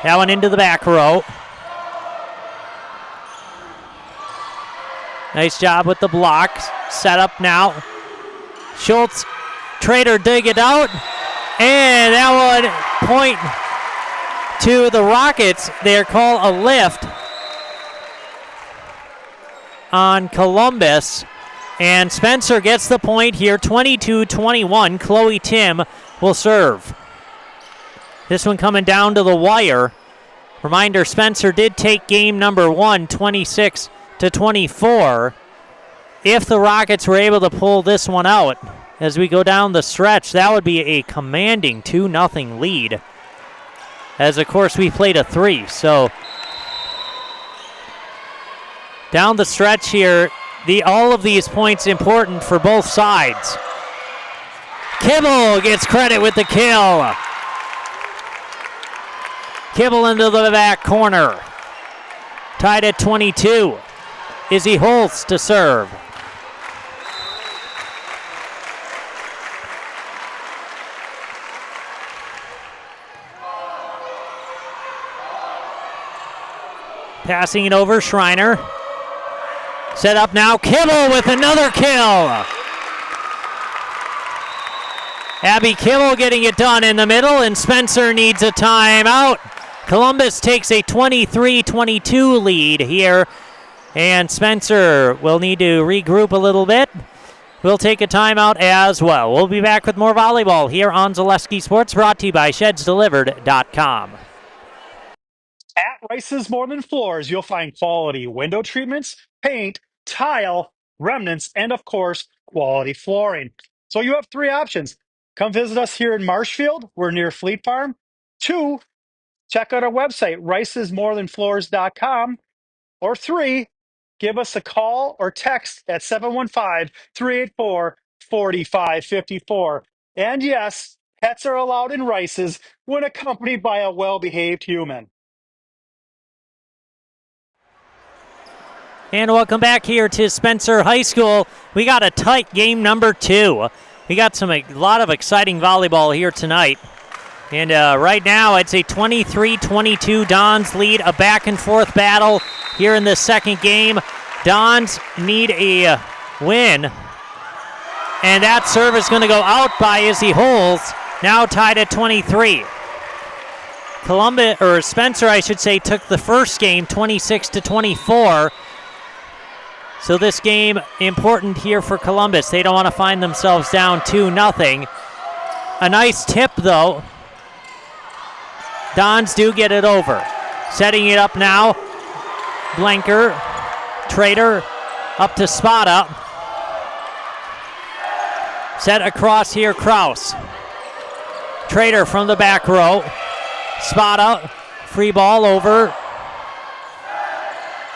That one into the back row. Nice job with the blocks. Set up now. Schultz, Trader dig it out. And that one point to the Rockets. They're called a lift on Columbus. And Spencer gets the point here, 22-21. Chloe Tim will serve. This one coming down to the wire. Reminder, Spencer did take game number 1, 26-24. If the Rockets were able to pull this one out as we go down the stretch, that would be a commanding 2-0 lead. As, of course, we played a 3. So down the stretch here, all of these points important for both sides. Kibble gets credit with the kill. Kibble into the back corner. Tied at 22. Izzy Holtz to serve. Passing it over, Schreiner. Set up now, Kibble with another kill. Abby Kibble getting it done in the middle, and Spencer needs a timeout. Columbus takes a 23-22 lead here, and Spencer will need to regroup a little bit. We'll take a timeout as well. We'll be back with more volleyball here on Zaleski Sports, brought to you by ShedsDelivered.com. At Rice's More Than Floors, you'll find quality window treatments, paint, tile, remnants, and of course, quality flooring. So you have 3 options. Come visit us here in Marshfield. We're near Fleet Farm. 2, check out our website, ricesmorethanfloors.com. Or 3, give us a call or text at 715-384-4554. And yes, pets are allowed in Rice's when accompanied by a well-behaved human. And welcome back here to Spencer High School. We got a tight game number 2. We got a lot of exciting volleyball here tonight. And right now it's a 23-22 Dons lead, a back and forth battle here in the second game. Dons need a win. And that serve is going to go out by Izzy Holtz, now tied at 23. Spencer, I should say, took the first game 26-24. So this game important here for Columbus. They don't want to find themselves down 2-0. A nice tip though. Dons do get it over. Setting it up now. Blanker, Trader, up to Spada. Set across here, Kraus. Trader from the back row. Spada, free ball over.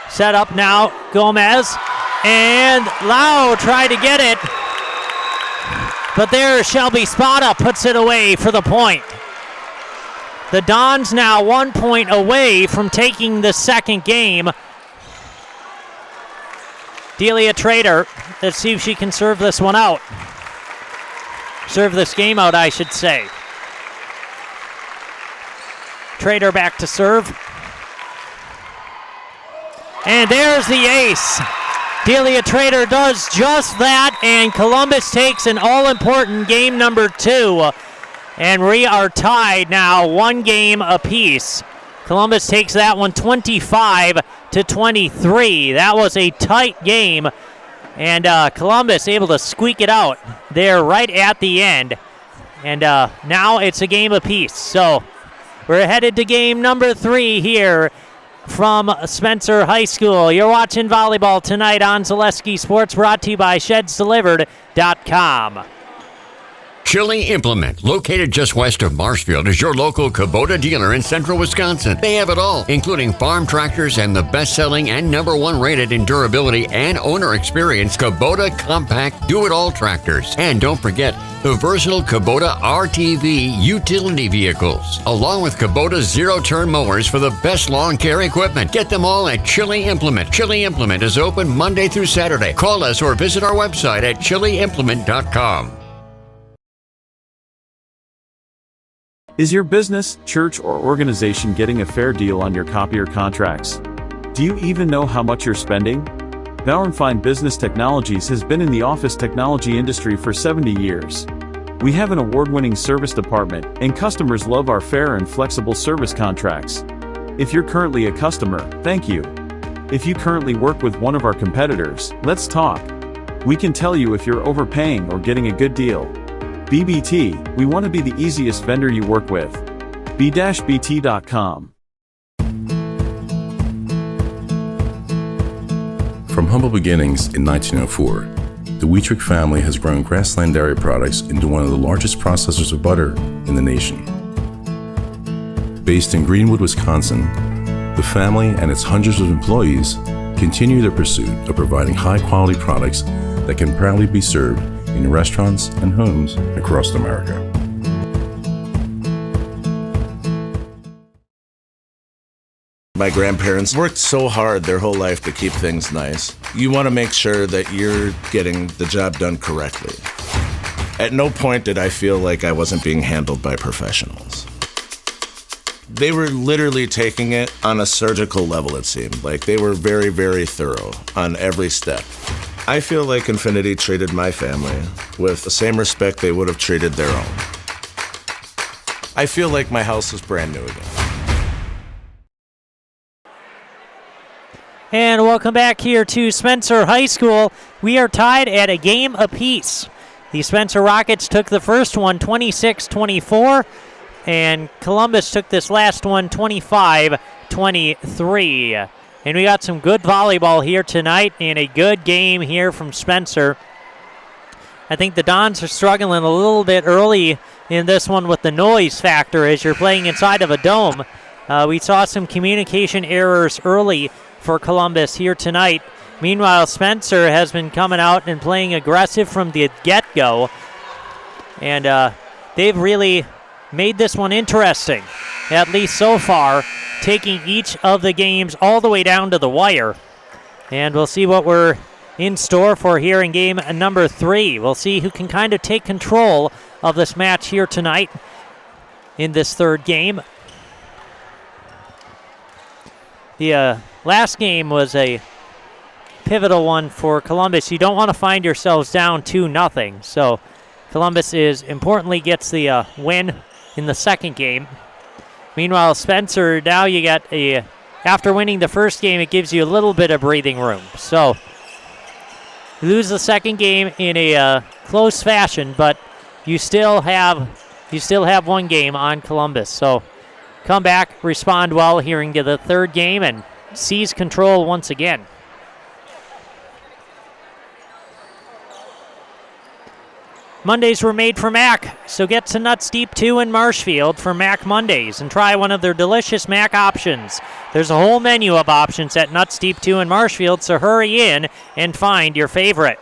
Set up now, Gomez. And Lau tried to get it. But there, Shelby Spada puts it away for the point. The Dons now 1 point away from taking the second game. Delia Trader, let's see if she can serve this one out. Serve this game out, I should say. Trader back to serve. And there's the ace. Delia Trader does just that, and Columbus takes an all-important game number 2. And we are tied now, 1 game apiece. Columbus takes that one 25-23. That was a tight game, and Columbus able to squeak it out there right at the end. And now it's a game apiece. So we're headed to game number 3 here from Spencer High School. You're watching volleyball tonight on Zaleski Sports, brought to you by ShedsDelivered.com. Chili Implement, located just west of Marshfield, is your local Kubota dealer in central Wisconsin. They have it all, including farm tractors and the best-selling and #1 rated in durability and owner experience Kubota compact do-it-all tractors. And don't forget the versatile Kubota RTV utility vehicles, along with Kubota zero-turn mowers for the best lawn care equipment. Get them all at Chili Implement. Chili Implement is open Monday through Saturday. Call us or visit our website at chiliimplement.com. Is your business, church, or organization getting a fair deal on your copier contracts? Do you even know how much you're spending? Bauernfeind Business Technologies has been in the office technology industry for 70 years. We have an award-winning service department, and customers love our fair and flexible service contracts. If you're currently a customer, thank you. If you currently work with one of our competitors, let's talk. We can tell you if you're overpaying or getting a good deal. BBT, we want to be the easiest vendor you work with. b-bt.com. From humble beginnings in 1904, the Wheatrick family has grown Grassland Dairy Products into one of the largest processors of butter in the nation. Based in Greenwood, Wisconsin, the family and its hundreds of employees continue their pursuit of providing high-quality products that can proudly be served in restaurants and homes across America. My grandparents worked so hard their whole life to keep things nice. You want to make sure that you're getting the job done correctly. At no point did I feel like I wasn't being handled by professionals. They were literally taking it on a surgical level, it seemed. Like they were very, very thorough on every step. I feel like Infinity treated my family with the same respect they would have treated their own. I feel like my house is brand new again. And welcome back here to Spencer High School. We are tied at a game apiece. The Spencer Rockets took the first one 26-24, and Columbus took this last one 25-23. And we got some good volleyball here tonight and a good game here from Spencer. I think the Dons are struggling a little bit early in this one with the noise factor as you're playing inside of a dome. We saw some communication errors early for Columbus here tonight. Meanwhile, Spencer has been coming out and playing aggressive from the get-go. And they've really made this one interesting, at least so far, taking each of the games all the way down to the wire. And we'll see what we're in store for here in game number 3. We'll see who can kind of take control of this match here tonight in this third game. The last game was a pivotal one for Columbus. You don't want to find yourselves down 2-0. So Columbus importantly gets the win in the second game. Meanwhile, Spencer, now you got after winning the first game, it gives you a little bit of breathing room. So you lose the second game in a close fashion, but you still have one game on Columbus. So come back, respond well here into the third game, and seize control once again. Mondays were made for Mac, so get to Nuts Deep 2 in Marshfield for Mac Mondays and try one of their delicious Mac options. There's a whole menu of options at Nuts Deep 2 in Marshfield, so hurry in and find your favorite.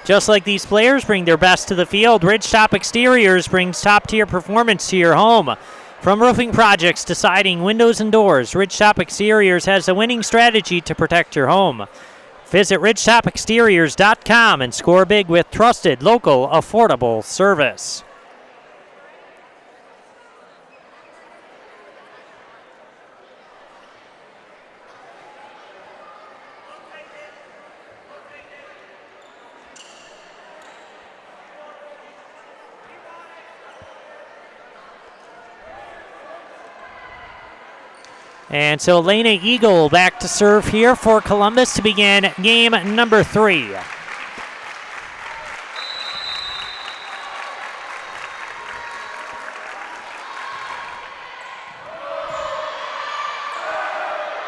Just like these players bring their best to the field, Ridgetop Exteriors brings top-tier performance to your home. From roofing projects to siding, windows, and doors, Ridgetop Exteriors has a winning strategy to protect your home. Visit ridgetopexteriors.com and score big with trusted, local, affordable service. And so Lena Eagle back to serve here for Columbus to begin game number 3.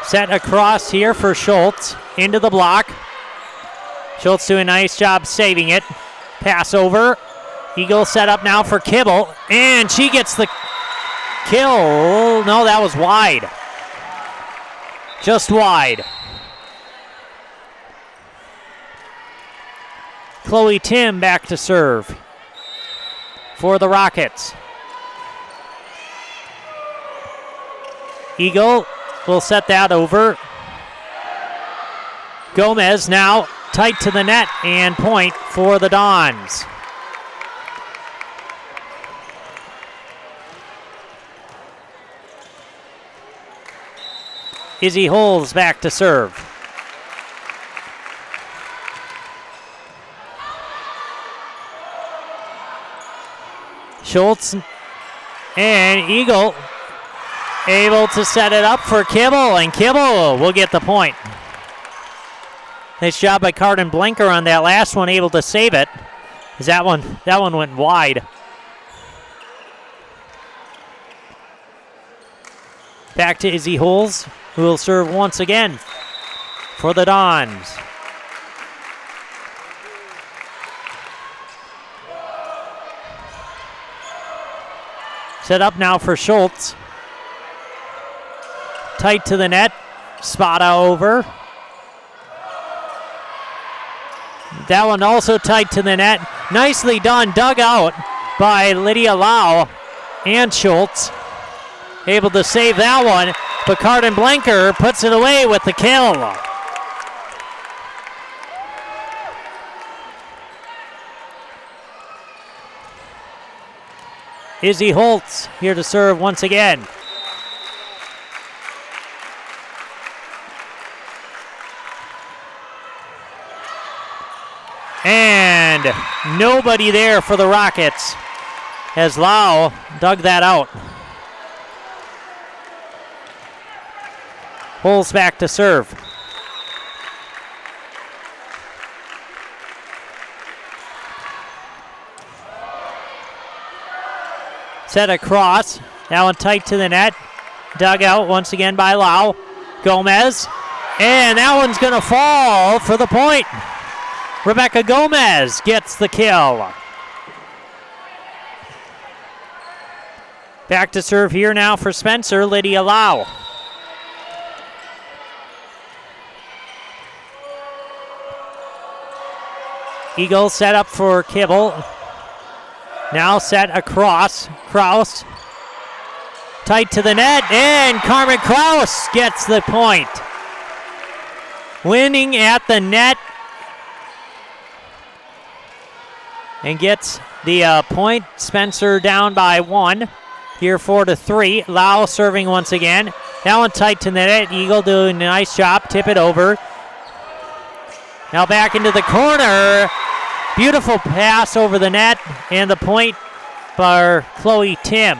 Set across here for Schultz. Into the block. Schultz doing a nice job saving it. Pass over. Eagle set up now for Kibble. And she gets the kill. No, that was wide. Just wide. Chloe Tim back to serve for the Rockets. Eagle will set that over. Gomez now tight to the net and point for the Dons. Izzy Holes back to serve. Schultz and Eagle able to set it up for Kibble, and Kibble will get the point. Nice job by Carden Blinker on that last one, able to save it. As that one went wide. Back to Izzy Holes, who will serve once again for the Dons. Set up now for Schultz. Tight to the net. Spada over. That one also tight to the net. Nicely done. Dug out by Lydia Lau and Schultz. Able to save that one. But Carden Blanker puts it away with the kill. Izzy Holtz here to serve once again. And nobody there for the Rockets as Lau dug that out. Holtz back to serve. Set across. That one tight to the net. Dug out once again by Lau. Gomez. And that one's going to fall for the point. Rebecca Gomez gets the kill. Back to serve here now for Spencer, Lydia Lau. Eagle set up for Kibble. Now set across. Kraus. Tight to the net, and Carmen Kraus gets the point. Winning at the net. And gets the point. Spencer down by 1. Here 4-3. Lau serving once again. That one tight to the net. Eagle doing a nice job. Tip it over. Now back into the corner. Beautiful pass over the net. And the point for Chloe Tim.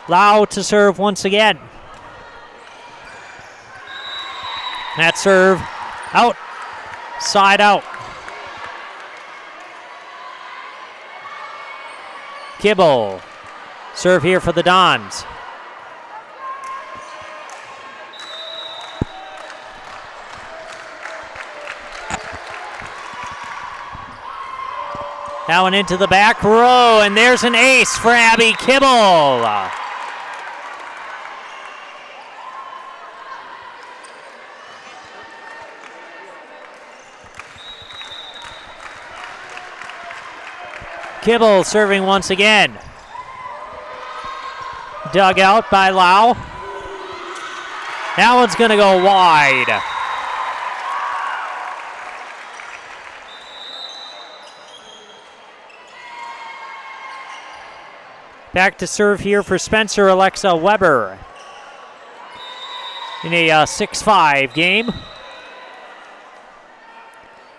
Lau to serve once again. That serve out, side out. Kibble, serve here for the Dons. That one into the back row, and there's an ace for Abby Kibble. Kibble serving once again. Dug out by Lau. That one's going to go wide. Back to serve here for Spencer, Alexa Weber. In a 6-5 game.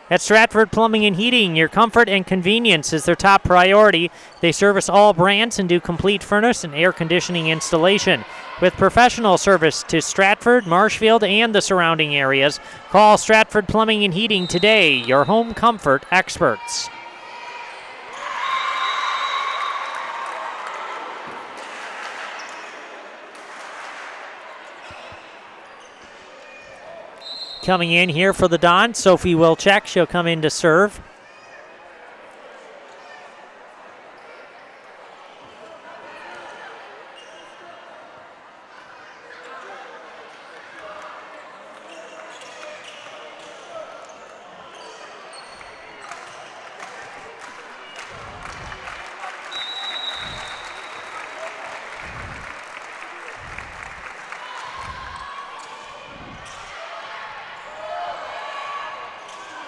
At Stratford Plumbing and Heating, your comfort and convenience is their top priority. They service all brands and do complete furnace and air conditioning installation. With professional service to Stratford, Marshfield, and the surrounding areas, call Stratford Plumbing and Heating today, your home comfort experts. Coming in here for the Dons, Sophie Wilczek. She'll come in to serve.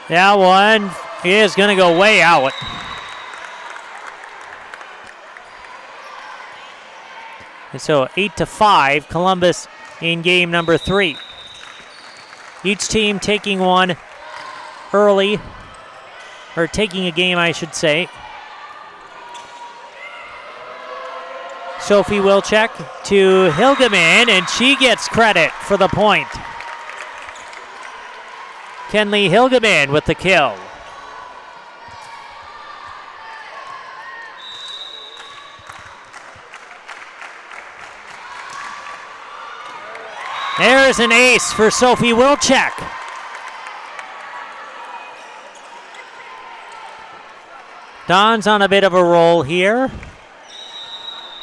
That one is going to go way out. And so 8-5, Columbus in game number 3. Each team taking one early, or taking a game, I should say. Sophie Wilczek to Hilgeman, and she gets credit for the point. Kenley Hilgeman with the kill. There's an ace for Sophie Wilczek. Don's on a bit of a roll here,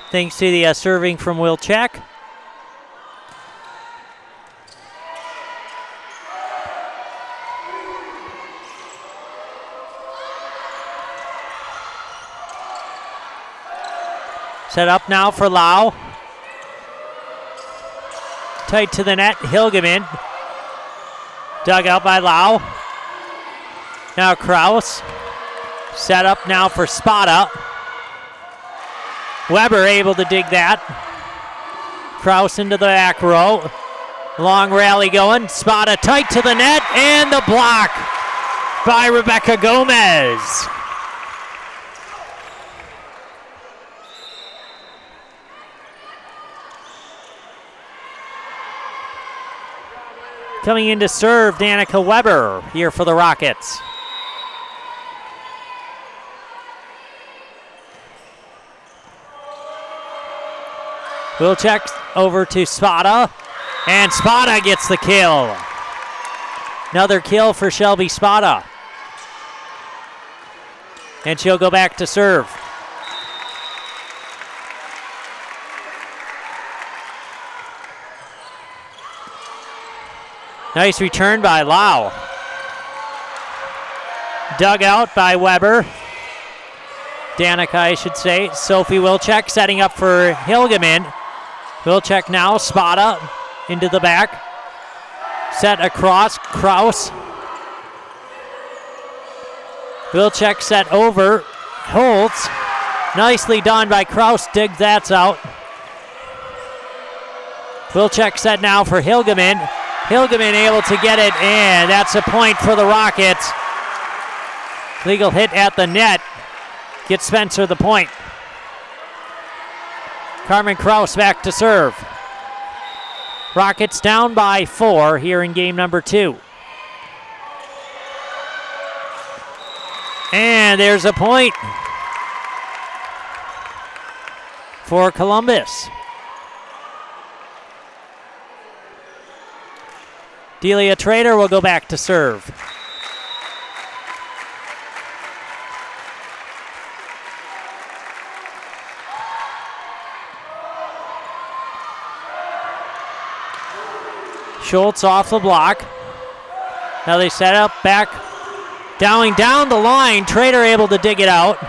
thanks to the serving from Wilczek. Set up now for Lau. Tight to the net, Hilgeman. Dug out by Lau. Now Kraus. Set up now for Spada. Weber able to dig that. Kraus into the back row. Long rally going. Spada tight to the net, and the block by Rebecca Gomez. Coming in to serve, Danica Weber here for the Rockets. Wilczek over to Spada, and Spada gets the kill. Another kill for Shelby Spada. And she'll go back to serve. Nice return by Lau. Dug out by Weber. Danica, I should say. Sophie Wilczek setting up for Hilgeman. Wilczek now, Spada into the back. Set across, Kraus. Wilczek set over, Holtz. Nicely done by Kraus, dig that out. Wilczek set now for Hilgeman. Hilgeman able to get it, and that's a point for the Rockets. Legal hit at the net. Gets Spencer the point. Carmen Kraus back to serve. Rockets down by 4 here in game number 2. And there's a point for Columbus. Delia Trader will go back to serve. Schultz off the block. Now they set up back. Dowling down the line. Trader able to dig it out.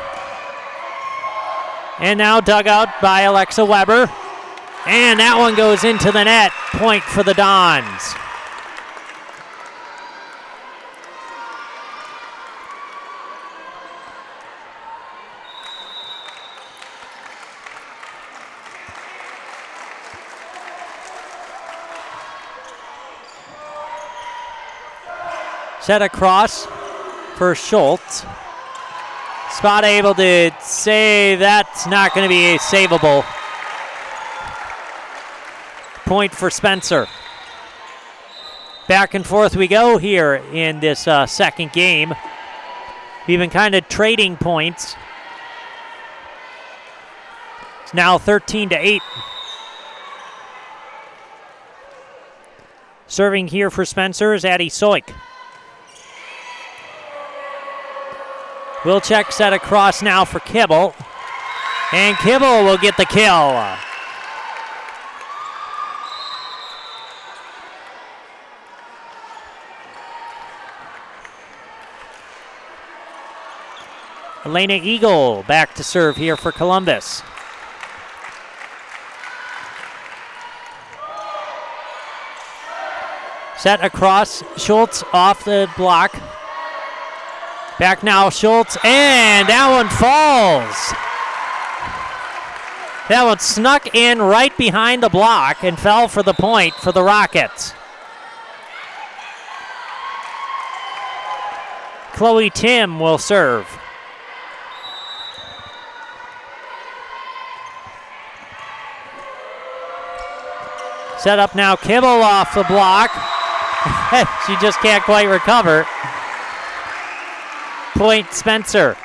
And now dug out by Alexa Weber. And that one goes into the net. Point for the Dons. Set across. for Schultz. Spada able to say that's not going to be savable. Point for Spencer. Back and forth we go here in this second game. We've been kind of trading points. It's now 13-8. Serving here for Spencer is Addie Soik. Wilczek set across now for Kibble. And Kibble will get the kill. Elena Eagle back to serve here for Columbus. Set across, Schultz off the block. Back now, Schultz, and that one falls. That one snuck in right behind the block and fell for the point for the Rockets. Chloe Tim will serve. Set up now, Kibble off the block. She just can't quite recover. Point Spencer.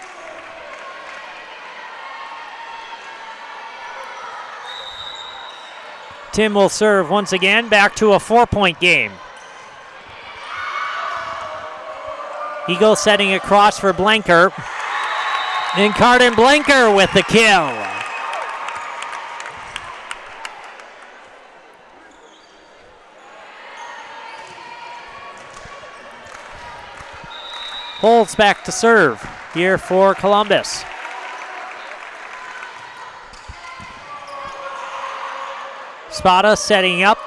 Tim will serve once again, back to a 4-point game. Eagle setting across for Blanker. And Carden Blanker with the kill. Holds back to serve here for Columbus. Spada setting up.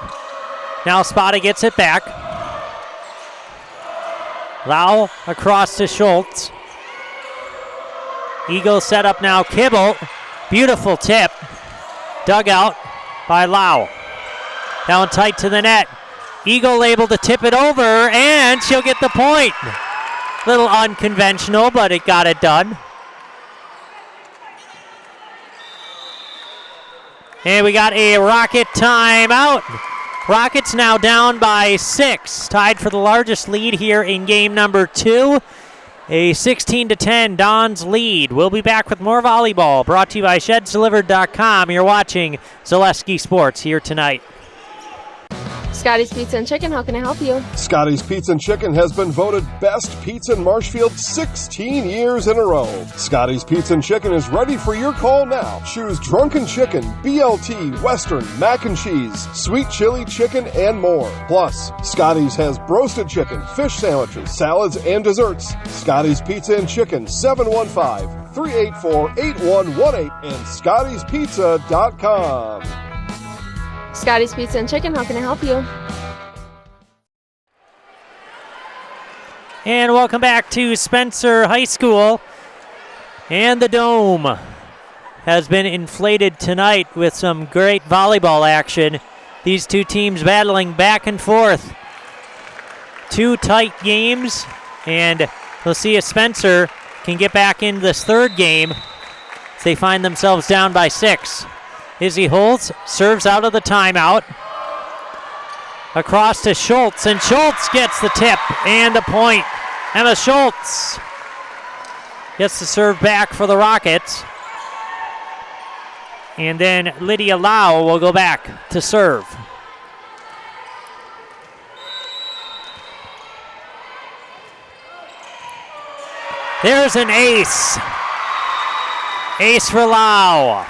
Now Spada gets it back. Lau across to Schultz. Eagle set up now, Kibble. Beautiful tip. Dug out by Lau. Down tight to the net. Eagle able to tip it over, and she'll get the point. Little unconventional, but it got it done. And we got a Rocket timeout. Rockets now down by 6, tied for the largest lead here in game number 2. A 16-10 Dons lead. We'll be back with more volleyball, brought to you by ShedsDelivered.com. You're watching Zaleski Sports here tonight. Scotty's Pizza and Chicken, how can I help you? Scotty's Pizza and Chicken has been voted best pizza in Marshfield 16 years in a row. Scotty's Pizza and Chicken is ready for your call now. Choose drunken chicken, BLT, Western, mac and cheese, sweet chili chicken, and more. Plus, Scotty's has broasted chicken, fish sandwiches, salads, and desserts. Scotty's Pizza and Chicken, 715-384-8118 and Scotty'sPizza.com. Scotty's Pizza and Chicken, how can I help you? And welcome back to Spencer High School. And the Dome has been inflated tonight with some great volleyball action. These two teams battling back and forth. 2 tight games, and we'll see if Spencer can get back in this third game as they find themselves down by 6. Izzy Holtz serves out of the timeout. Across to Schultz, and Schultz gets the tip and a point. Emma Schultz gets the serve back for the Rockets. And then Lydia Lau will go back to serve. There's an ace. Ace for Lau.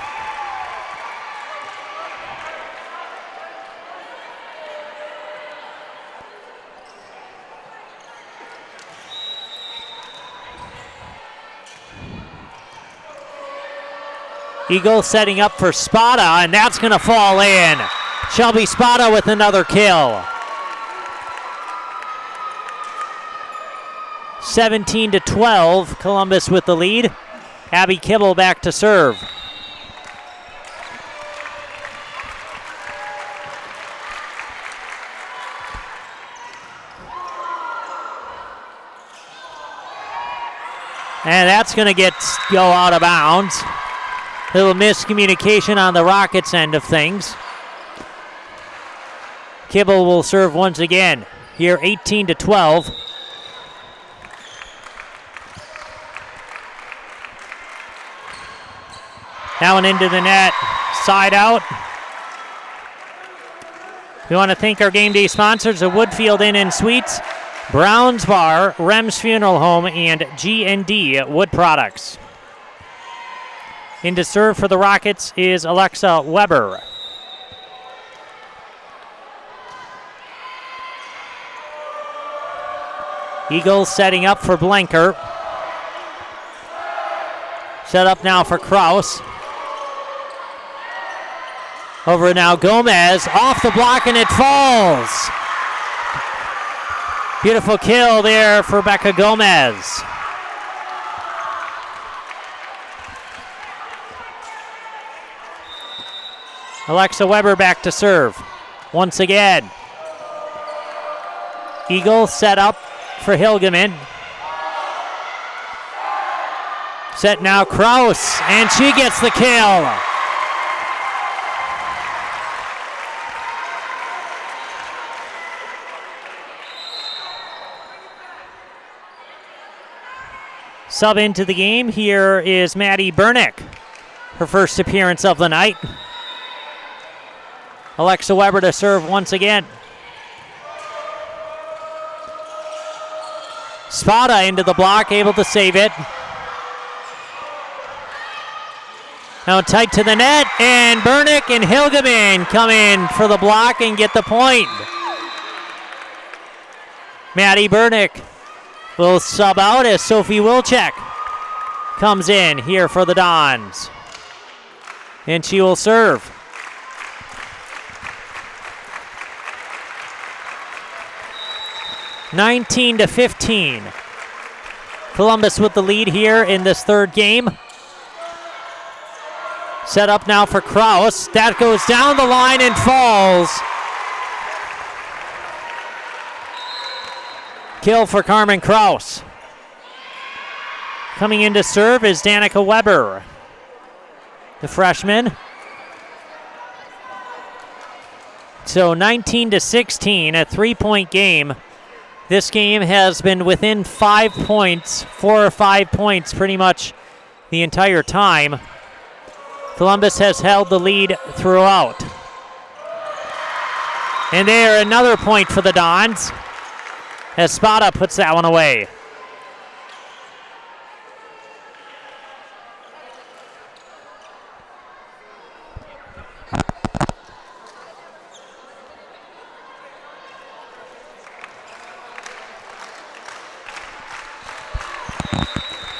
Eagle setting up for Spada, and that's going to fall in. Shelby Spada with another kill. 17-12, Columbus with the lead. Abby Kibble back to serve. And that's going to go out of bounds. Little miscommunication on the Rockets end of things. Kibble will serve once again. Here 18-12. Now and into the net. Side out. We want to thank our game day sponsors, the Woodfield Inn & Suites, Brown's Bar, Rem's Funeral Home, and G&D Wood Products. In to serve for the Rockets is Alexa Weber. Eagles setting up for Blanker. Set up now for Kraus. Over now, Gomez, off the block, and it falls. Beautiful kill there for Becca Gomez. Alexa Weber back to serve. Once again. Eagle set up for Hilgeman. Set now Kraus, and she gets the kill. Sub into the game here is Maddie Bernick, her first appearance of the night. Alexa Weber to serve once again. Spada into the block, able to save it. Now tight to the net, and Bernick and Hilgeman come in for the block and get the point. Maddie Bernick will sub out as Sophie Wilczek comes in here for the Dons. And she will serve. (19-15). Columbus with the lead here in this third game. Set up now for Kraus. That goes down the line and falls. Kill for Carmen Kraus. Coming in to serve is Danica Weber, the freshman. So 19-16, a 3-point game. This game has been within 5 points, 4 or 5 points pretty much the entire time. Columbus has held the lead throughout. And there, another point for the Dons, as Spada puts that one away.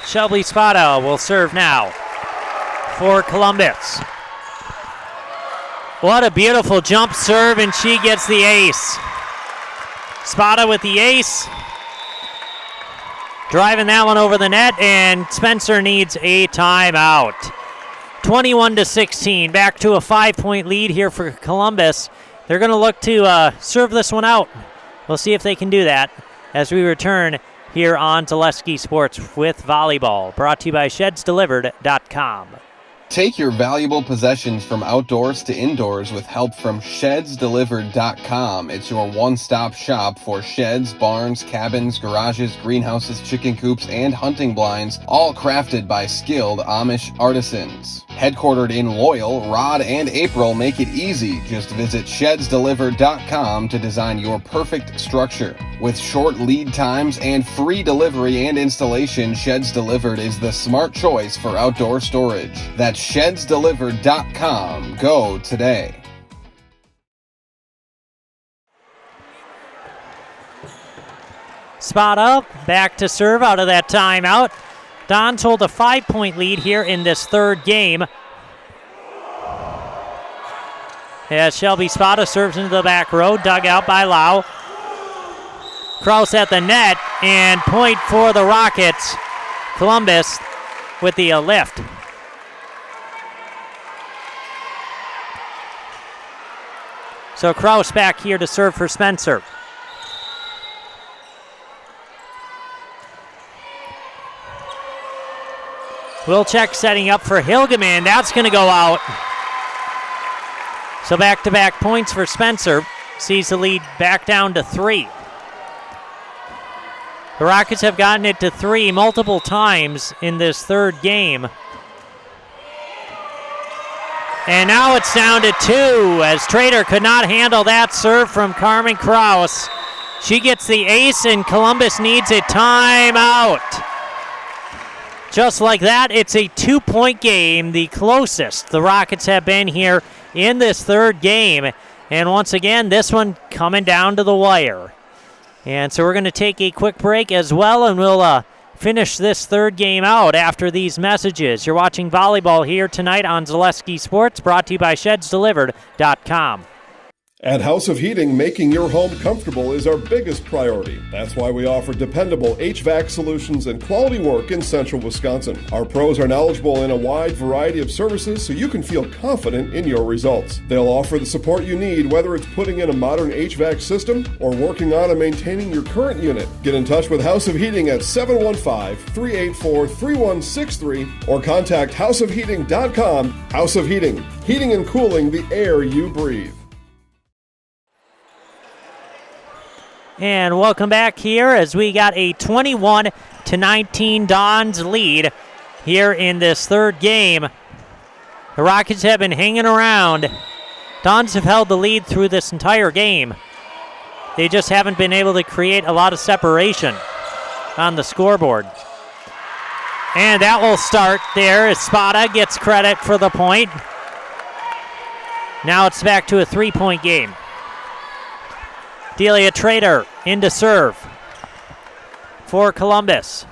Shelby Spada will serve now for Columbus. What a beautiful jump serve, and she gets the ace. Spada with the ace. Driving that one over the net, and Spencer needs a timeout. 21-16, back to a 5-point lead here for Columbus. They're going to look to serve this one out. We'll see if they can do that as we return here on Zaleski Sports with Volleyball, brought to you by ShedsDelivered.com. Take your valuable possessions from outdoors to indoors with help from ShedsDelivered.com. It's your one-stop shop for sheds, barns, cabins, garages, greenhouses, chicken coops, and hunting blinds, all crafted by skilled Amish artisans. Headquartered in Loyal, Rod and April make it easy. Just visit ShedsDelivered.com to design your perfect structure. With short lead times and free delivery and installation, Sheds Delivered is the smart choice for outdoor storage. That's ShedsDelivered.com. Go today. Spot up, back to serve out of that timeout. Dons hold a 5-point lead here in this third game. As Shelby Spada serves into the back row, dug out by Lau. Kraus at the net, and point for the Rockets. Columbus with the lift. So Kraus back here to serve for Spencer. Wilczek setting up for Hilgeman. That's going to go out. So back-to-back points for Spencer. Sees the lead back down to 3. The Rockets have gotten it to 3 multiple times in this third game. And now it's down to 2 as Trader could not handle that serve from Carmen Kraus. She gets the ace and Columbus needs a timeout. Just like that, it's a 2-point game, the closest the Rockets have been here in this third game. And once again, this one coming down to the wire. And so we're going to take a quick break as well, and we'll finish this third game out after these messages. You're watching volleyball here tonight on Zaleski Sports, brought to you by ShedsDelivered.com. At House of Heating, making your home comfortable is our biggest priority. That's why we offer dependable HVAC solutions and quality work in central Wisconsin. Our pros are knowledgeable in a wide variety of services so you can feel confident in your results. They'll offer the support you need, whether it's putting in a modern HVAC system or working on and maintaining your current unit. Get in touch with House of Heating at 715-384-3163 or contact houseofheating.com. House of Heating, heating and cooling the air you breathe. And welcome back here as we got a 21-19 Dons lead here in this third game. The Rockets have been hanging around. Dons have held the lead through this entire game. They just haven't been able to create a lot of separation on the scoreboard. And that will start there as Spada gets credit for the point. Now it's back to a 3-point game. Delia Trader into serve for Columbus.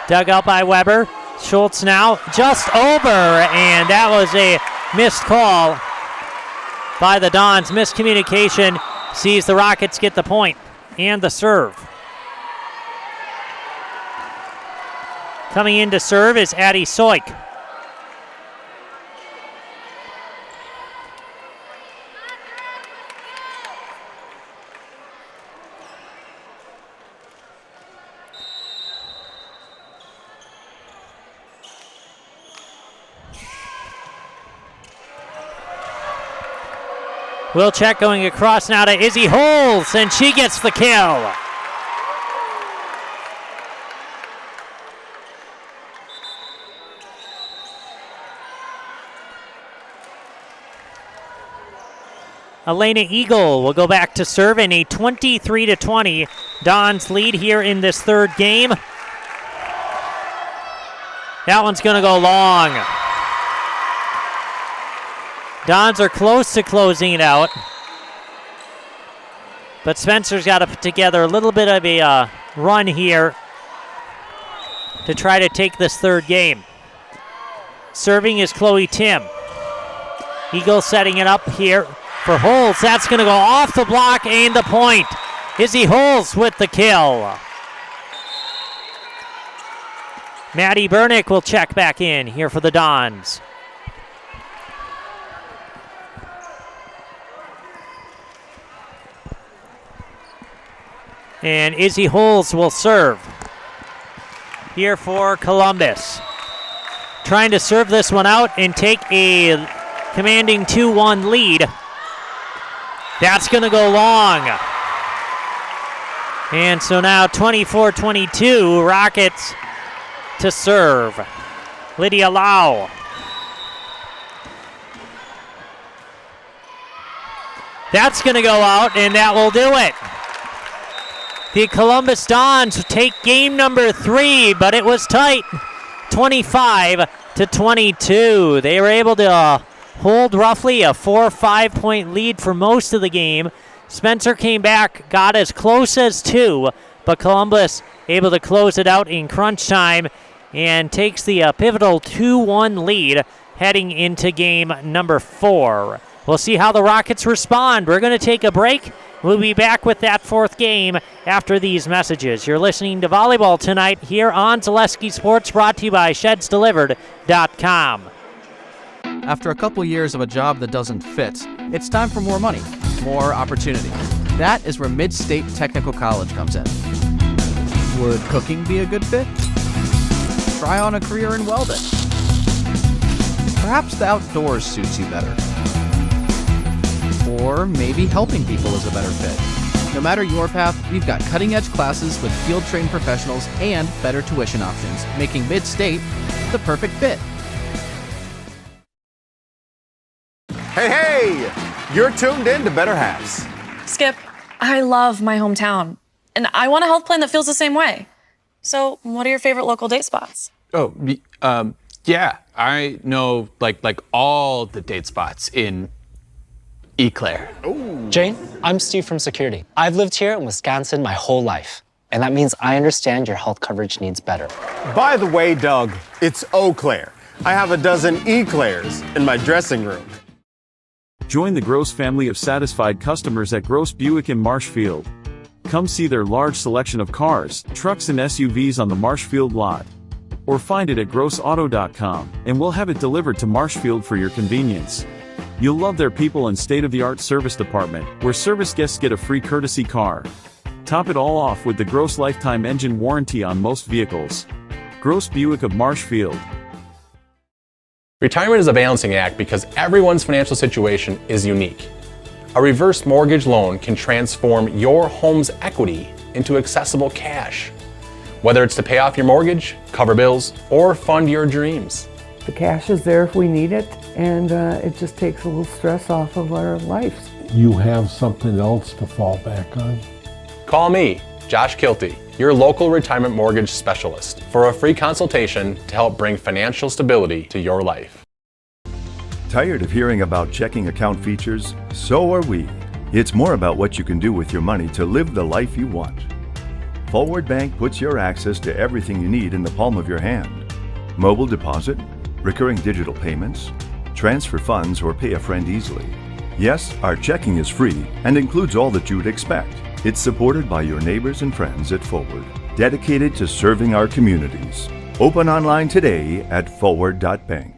Dug out by Weber. Schultz now just over, and that was a missed call by the Dons. Miscommunication sees the Rockets get the point and the serve. Coming in to serve is Addie Soik. Wilczek going across now to Izzy Holes, and she gets the kill. Elena Eagle will go back to serve in a 23-20 Dons lead here in this third game. That one's going to go long. Dons are close to closing it out. But Spencer's got to put together a little bit of a run here to try to take this third game. Serving is Chloe Tim. Eagle setting it up here for Holes. That's going to go off the block and the point. Izzy Holes with the kill. Maddie Bernick will check back in here for the Dons. And Izzy Holes will serve here for Columbus. Trying to serve this one out and take a commanding 2-1 lead. That's going to go long. And so now 24-22, Rockets to serve. Lydia Lau. That's going to go out, and that will do it. The Columbus Dons take game number 3, but it was tight. 25-22. They were able to hold roughly a 4 or 5 point lead for most of the game. Spencer came back, got as close as 2, but Columbus able to close it out in crunch time and takes the pivotal 2-1 lead heading into game number 4. We'll see how the Rockets respond. We're going to take a break. We'll be back with that fourth game after these messages. You're listening to Volleyball tonight here on Zaleski Sports, brought to you by ShedsDelivered.com. After a couple years of a job that doesn't fit, it's time for more money, more opportunity. That is where Mid-State Technical College comes in. Would cooking be a good fit? Try on a career in welding. Perhaps the outdoors suits you better. Or maybe helping people is a better fit. No matter your path, we've got cutting-edge classes with field-trained professionals and better tuition options, making Mid-State the perfect fit. Hey, you're tuned in to Better Halves. Skip, I love my hometown, and I want a health plan that feels the same way. So, what are your favorite local date spots? Oh, yeah, I know like all the date spots in Eau Claire. Jane, I'm Steve from security. I've lived here in Wisconsin my whole life, and that means I understand your health coverage needs better. By the way, Doug, it's Eau Claire. I have a dozen Eclairs in my dressing room. Join the Gross family of satisfied customers at Gross Buick in Marshfield. Come see their large selection of cars, trucks and SUVs on the Marshfield lot. Or find it at grossauto.com, and we'll have it delivered to Marshfield for your convenience. You'll love their people and state-of-the-art service department, where service guests get a free courtesy car. Top it all off with the Gross lifetime engine warranty on most vehicles. Gross Buick of Marshfield. Retirement is a balancing act because everyone's financial situation is unique. A reverse mortgage loan can transform your home's equity into accessible cash, whether it's to pay off your mortgage, cover bills, or fund your dreams. The cash is there if we need it, and it just takes a little stress off of our lives. You have something else to fall back on? Call me, Josh Kilty, your local retirement mortgage specialist, for a free consultation to help bring financial stability to your life. Tired of hearing about checking account features? So are we. It's more about what you can do with your money to live the life you want. Forward Bank puts your access to everything you need in the palm of your hand. Mobile deposit, recurring digital payments, transfer funds, or pay a friend easily. Yes, our checking is free and includes all that you would expect. It's supported by your neighbors and friends at Forward, dedicated to serving our communities. Open online today at forward.bank.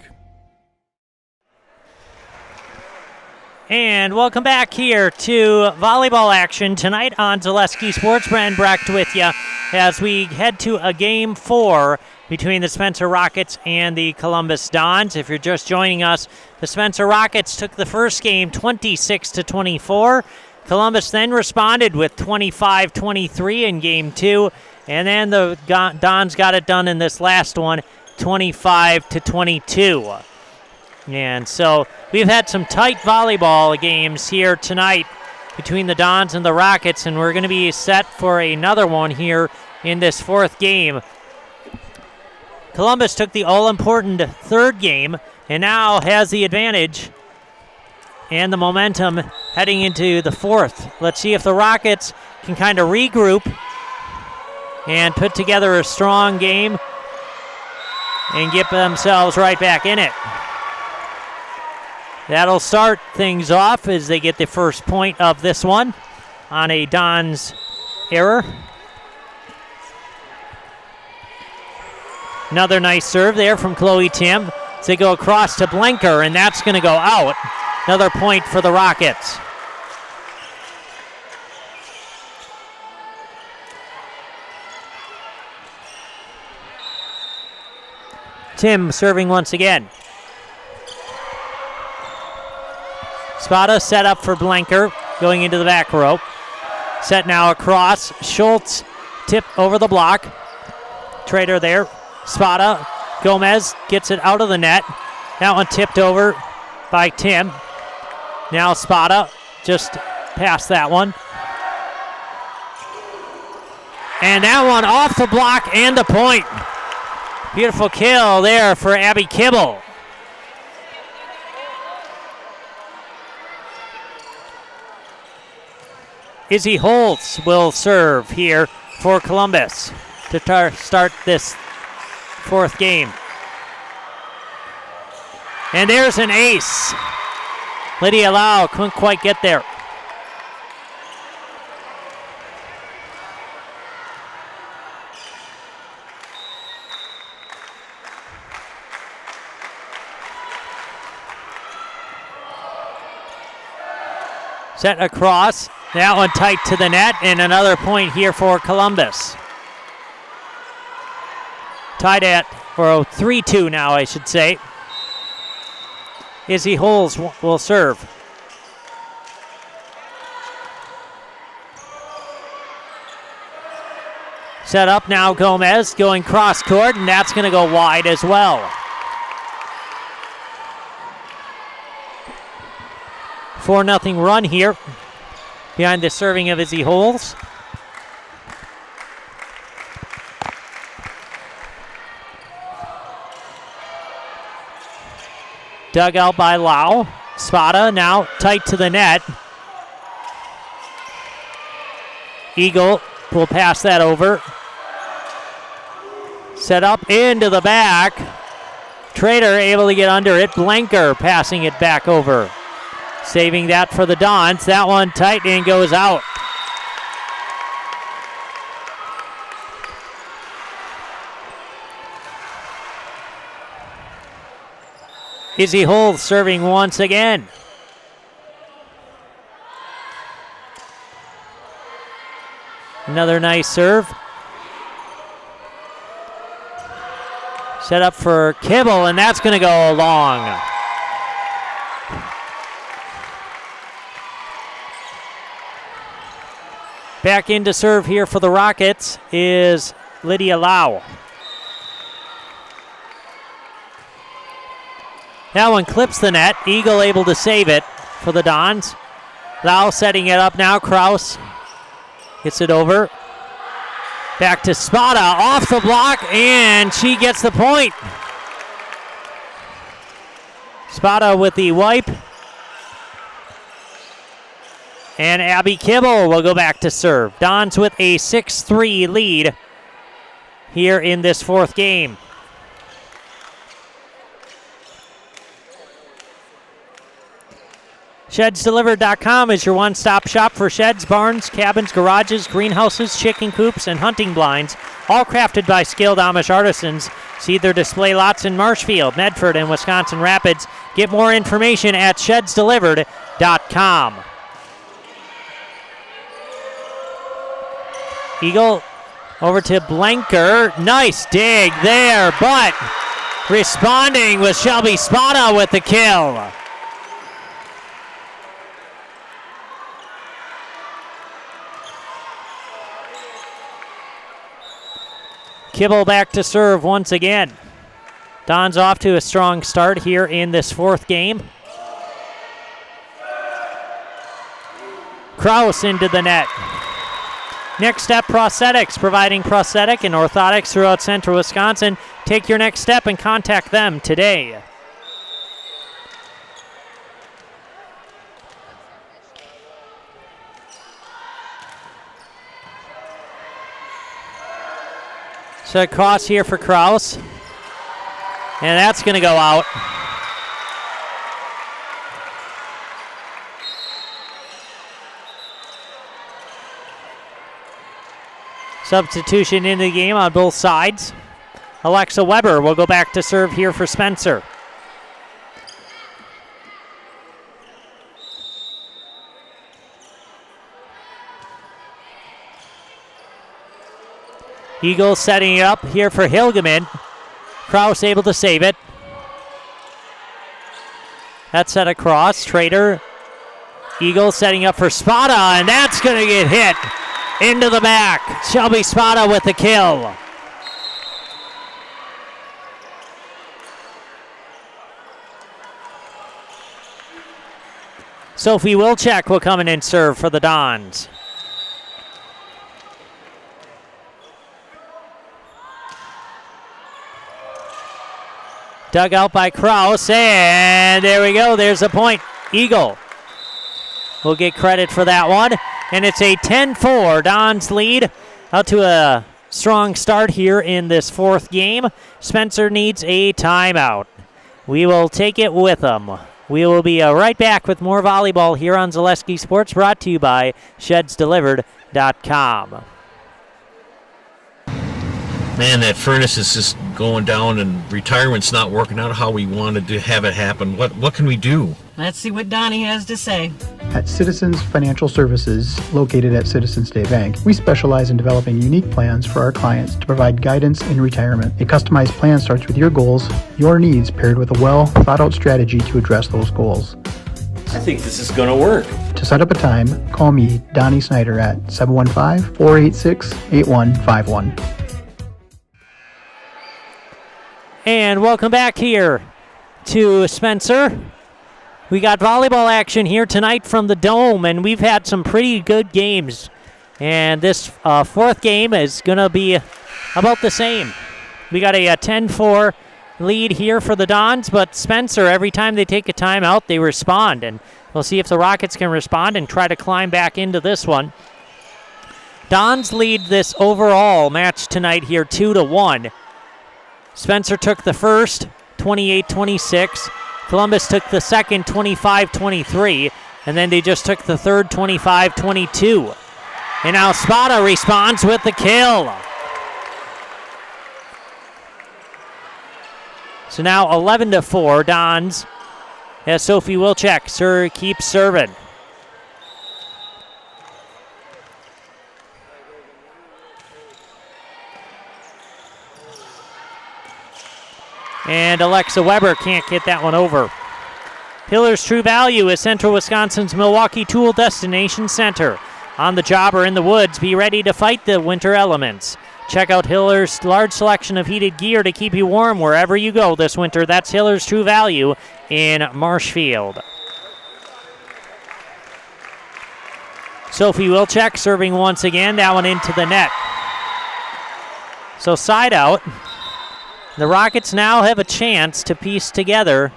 And welcome back here to volleyball action tonight on Zaleski Sports. Brent Brecht with you as we head to a Game 4 between the Spencer Rockets and the Columbus Dons. If you're just joining us, the Spencer Rockets took the first game 26-24. Columbus then responded with 25-23 in Game 2, and then the Dons got it done in this last one, 25-22. And so we've had some tight volleyball games here tonight between the Dons and the Rockets, and we're going to be set for another one here in this fourth game. Columbus took the all-important third game and now has the advantage and the momentum heading into the fourth. Let's see if the Rockets can kind of regroup and put together a strong game and get themselves right back in it. That'll start things off as they get the first point of this one on a Dons error. Another nice serve there from Chloe Tim as they go across to Blenker, and that's going to go out. Another point for the Rockets. Tim serving once again. Spada set up for Blenker, going into the back row. Set now across. Schultz tip over the block. Trader there. Spada. Gomez gets it out of the net. That one tipped over by Tim. Now Spada just past that one. And that one off the block and a point. Beautiful kill there for Abby Kibble. Izzy Holtz will serve here for Columbus to start this fourth game. And there's an ace. Lydia Lau couldn't quite get there. Set across. That one tight to the net, and another point here for Columbus. Tied at, or 3-2 now, I should say. Izzy Holes will serve. Set up now, Gomez going cross court, and that's going to go wide as well. 4-0 run here behind the serving of Izzy Holes. Dug out by Lau. Spada now tight to the net. Eagle will pass that over. Set up into the back. Trader able to get under it. Blanker passing it back over. Saving that for the Dons. That one tight and goes out. Izzy Holes serving once again. Another nice serve. Set up for Kibble, and that's going to go long. Back in to serve here for the Rockets is Lydia Lau. That one clips the net. Eagle able to save it for the Dons. Lau setting it up now. Kraus gets it over. Back to Spada, off the block, and she gets the point. Spada with the wipe. And Abby Kibble will go back to serve. Dons with a 6-3 lead here in this fourth game. ShedsDelivered.com is your one-stop shop for sheds, barns, cabins, garages, greenhouses, chicken coops, and hunting blinds, all crafted by skilled Amish artisans. See their display lots in Marshfield, Medford, and Wisconsin Rapids. Get more information at ShedsDelivered.com. Eagle over to Blanker. Nice dig there, but responding was Shelby Spada with the kill. Kibble back to serve once again. Don's off to a strong start here in this fourth game. Kraus into the net. Next Step Prosthetics, providing prosthetic and orthotics throughout central Wisconsin. Take your next step and contact them today. So cross here for Kraus. And that's going to go out. Substitution in the game on both sides. Alexa Weber will go back to serve here for Spencer. Eagles setting it up here for Hilgeman. Kraus able to save it. That's set across. Trader. Eagles setting up for Spada, and that's going to get hit into the back. Shelby Spada with the kill. Sophie Wilczek will come in and serve for the Dons. Dug out by Kraus, and there we go. There's a point. Eagle will get credit for that one. And it's a 10-4 Dons lead. Out to a strong start here in this fourth game. Spencer needs a timeout. We will take it with them. We will be right back with more volleyball here on Zaleski Sports, brought to you by ShedsDelivered.com. man, that furnace is just going down and retirement's not working out how we wanted to have it happen. What can we do? Let's see what Donnie has to say. At Citizens Financial Services, located at Citizens State Bank, we specialize in developing unique plans for our clients to provide guidance in retirement. A customized plan starts with your goals, your needs, paired with a well-thought-out strategy to address those goals. I think this is going to work. To set up a time, call me, Donnie Snyder, at 715-486-8151. And welcome back here to Spencer. We got volleyball action here tonight from the Dome, and we've had some pretty good games. And this fourth game is going to be about the same. We got a 10-4 lead here for the Dons, but Spencer, every time they take a timeout, they respond. And we'll see if the Rockets can respond and try to climb back into this one. Dons lead this overall match tonight here 2-1. Spencer took the first, 28-26. Columbus took the second, 25-23. And then they just took the third, 25-22. And now Spada responds with the kill. So now 11-4, Dons, as Sophie Wilczek keeps serving. And Alexa Weber can't get that one over. Hiller's True Value is Central Wisconsin's Milwaukee Tool Destination Center. On the job or in the woods, be ready to fight the winter elements. Check out Hiller's large selection of heated gear to keep you warm wherever you go this winter. That's Hiller's True Value in Marshfield. Sophie Wilczek serving once again, that one into the net. So side out. The Rockets now have a chance to piece together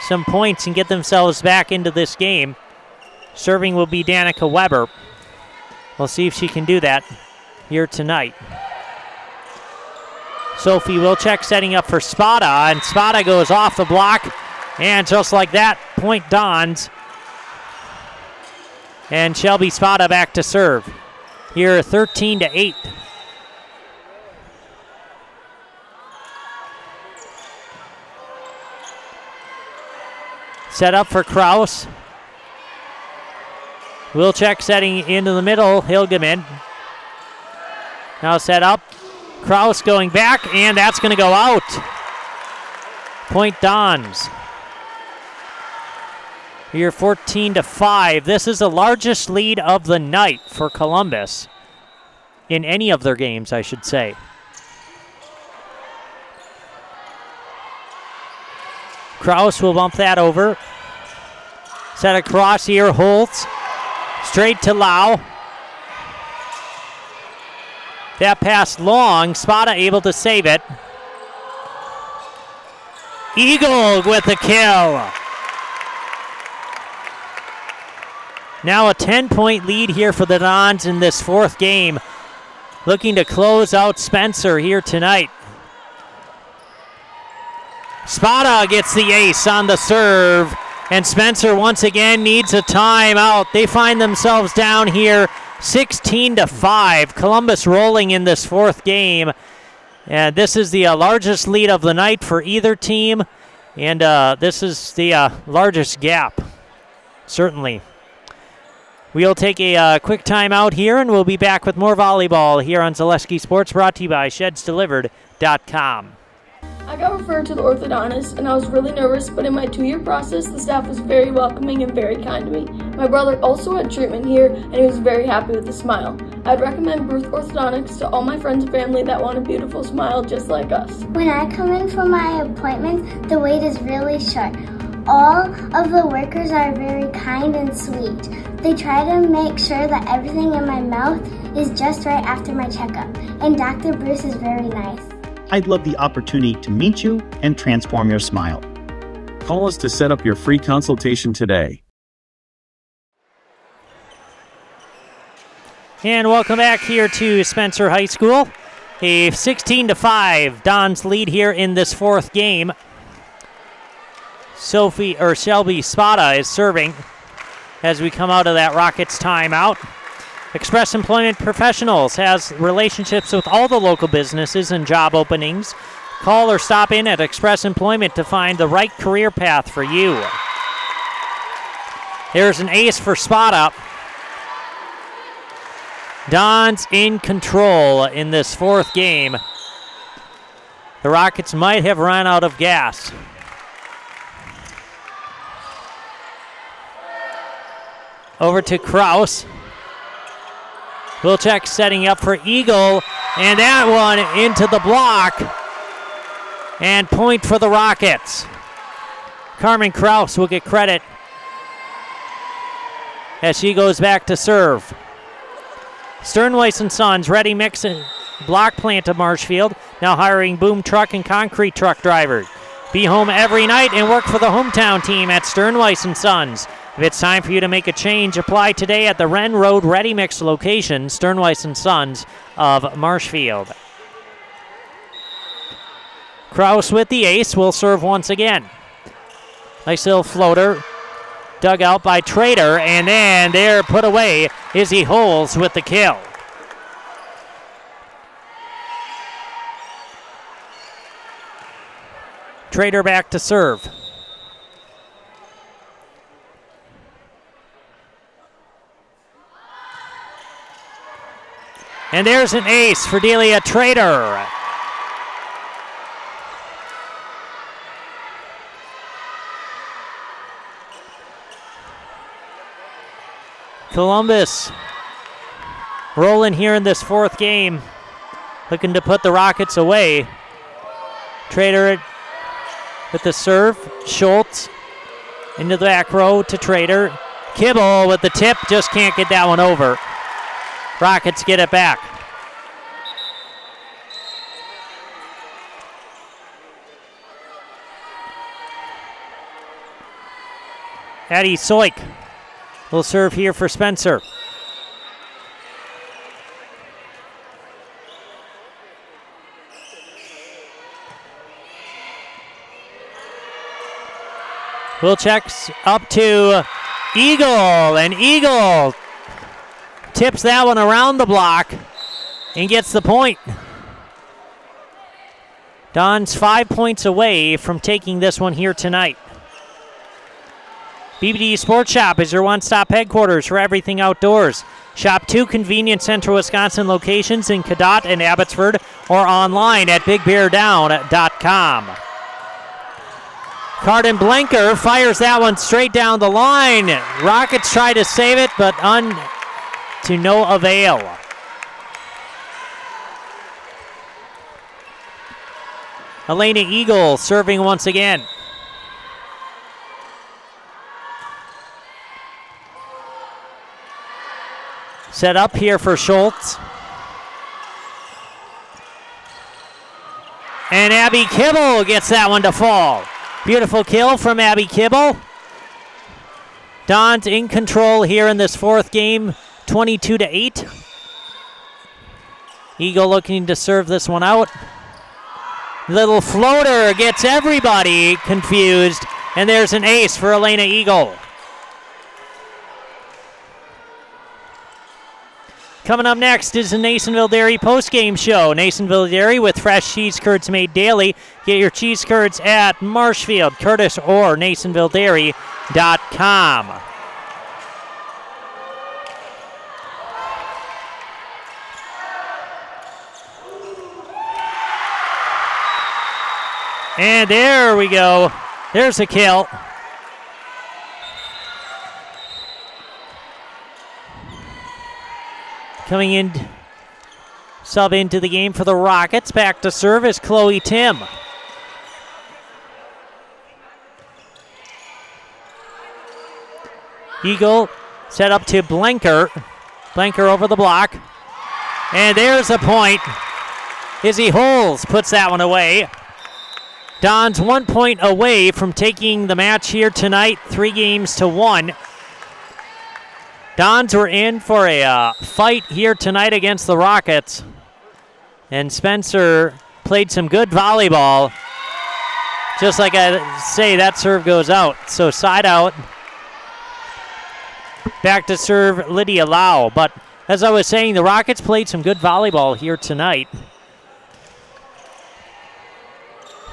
some points and get themselves back into this game. Serving will be Danica Weber. We'll see if she can do that here tonight. Sophie Wilczek setting up for Spada, and Spada goes off the block, and just like that, point Dons. And Shelby Spada back to serve. Here 13-8. Set up for Kraus. Wilczek setting into the middle. Hilgeman. Now set up. Kraus going back, and that's going to go out. Point Dons. Here 14-5. This is the largest lead of the night for Columbus. In any of their games, I should say. Kraus will bump that over. Set across here, Holtz. Straight to Lau. That pass long, Spada able to save it. Eagle with the kill. Now a 10-point lead here for the Dons in this fourth game. Looking to close out Spencer here tonight. Spada gets the ace on the serve, and Spencer once again needs a timeout. They find themselves down here 16-5. Columbus rolling in this fourth game. And this is the largest lead of the night for either team, and this is the largest gap, certainly. We'll take a quick timeout here, and we'll be back with more volleyball here on Zaleski Sports, brought to you by ShedsDelivered.com. I got referred to the orthodontist, and I was really nervous, but in my 2-year process, the staff was very welcoming and very kind to me. My brother also had treatment here, and he was very happy with the smile. I'd recommend Bruce Orthodontics to all my friends and family that want a beautiful smile just like us. When I come in for my appointment, the wait is really short. All of the workers are very kind and sweet. They try to make sure that everything in my mouth is just right after my checkup, and Dr. Bruce is very nice. I'd love the opportunity to meet you and transform your smile. Call us to set up your free consultation today. And welcome back here to Spencer High School. A 16-5 Dons lead here in this fourth game. Shelby Spada is serving as we come out of that Rockets timeout. Express Employment Professionals has relationships with all the local businesses and job openings. Call or stop in at Express Employment to find the right career path for you. There's an ace for spot up. Don's in control in this fourth game. The Rockets might have run out of gas. Over to Kraus. Wilczek setting up for Eagle, and that one into the block. And point for the Rockets. Carmen Kraus will get credit as she goes back to serve. Sternweiss and Sons, ready mix and block plant of Marshfield, now hiring boom truck and concrete truck drivers. Be home every night and work for the hometown team at Sternweiss and Sons. If it's time for you to make a change, apply today at the Wren Road Ready Mix location, Sternweiss and Sons of Marshfield. Kraus with the ace will serve once again. Nice little floater. Dug out by Trader, and then they're put away. Izzy Holes with the kill. Trader back to serve. And there's an ace for Delia Trader. Columbus rolling here in this fourth game, looking to put the Rockets away. Trader with the serve. Schultz into the back row to Trader. Kibble with the tip, just can't get that one over. Rockets get it back. Addie Soik will serve here for Spencer. Wilczek's up to Eagle, and Eagle tips that one around the block and gets the point. Don's 5 points away from taking this one here tonight. BBD Sports Shop is your one-stop headquarters for everything outdoors. Shop 2 convenient Central Wisconsin locations in Cadott and Abbotsford or online at bigbeardown.com. Carden Blanker fires that one straight down the line. Rockets try to save it, but to no avail. Elena Eagle serving once again. Set up here for Schultz. And Abby Kibble gets that one to fall. Beautiful kill from Abby Kibble. Don's in control here in this fourth game, 22-8. Eagle looking to serve this one out. Little floater gets everybody confused, and there's an ace for Elena Eagle. Coming up next is the Nasonville Dairy postgame show. Nasonville Dairy with fresh cheese curds made daily. Get your cheese curds at Marshfield, Curtis, or NasonvilleDairy.com. And there we go. There's a kill. Coming in, sub into the game for the Rockets. Back to service, Chloe Tim. Eagle set up to Blanker. Blanker over the block. And there's a point. Izzy Holes puts that one away. Don's 1 point away from taking the match here tonight, 3-1. Dons were in for a fight here tonight against the Rockets. And Spencer played some good volleyball. Just like I say, that serve goes out. So side out. Back to serve Lydia Lau. But as I was saying, the Rockets played some good volleyball here tonight.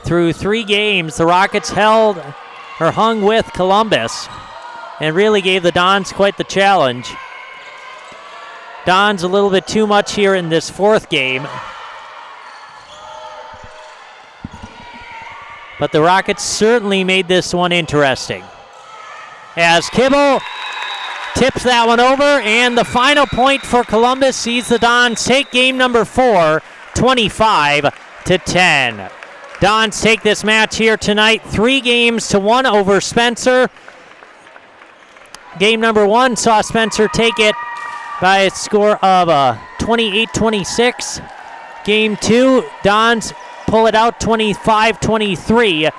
Through 3 games, the Rockets hung with Columbus and really gave the Dons quite the challenge. Dons a little bit too much here in this 4th game. But the Rockets certainly made this one interesting. As Kibble tips that one over, and the final point for Columbus sees the Dons take game number 4, 25-10. Dons take this match here tonight, 3-1 over Spencer. Game number 1 saw Spencer take it by a score of 28-26. Game 2, Dons pull it out 25-23.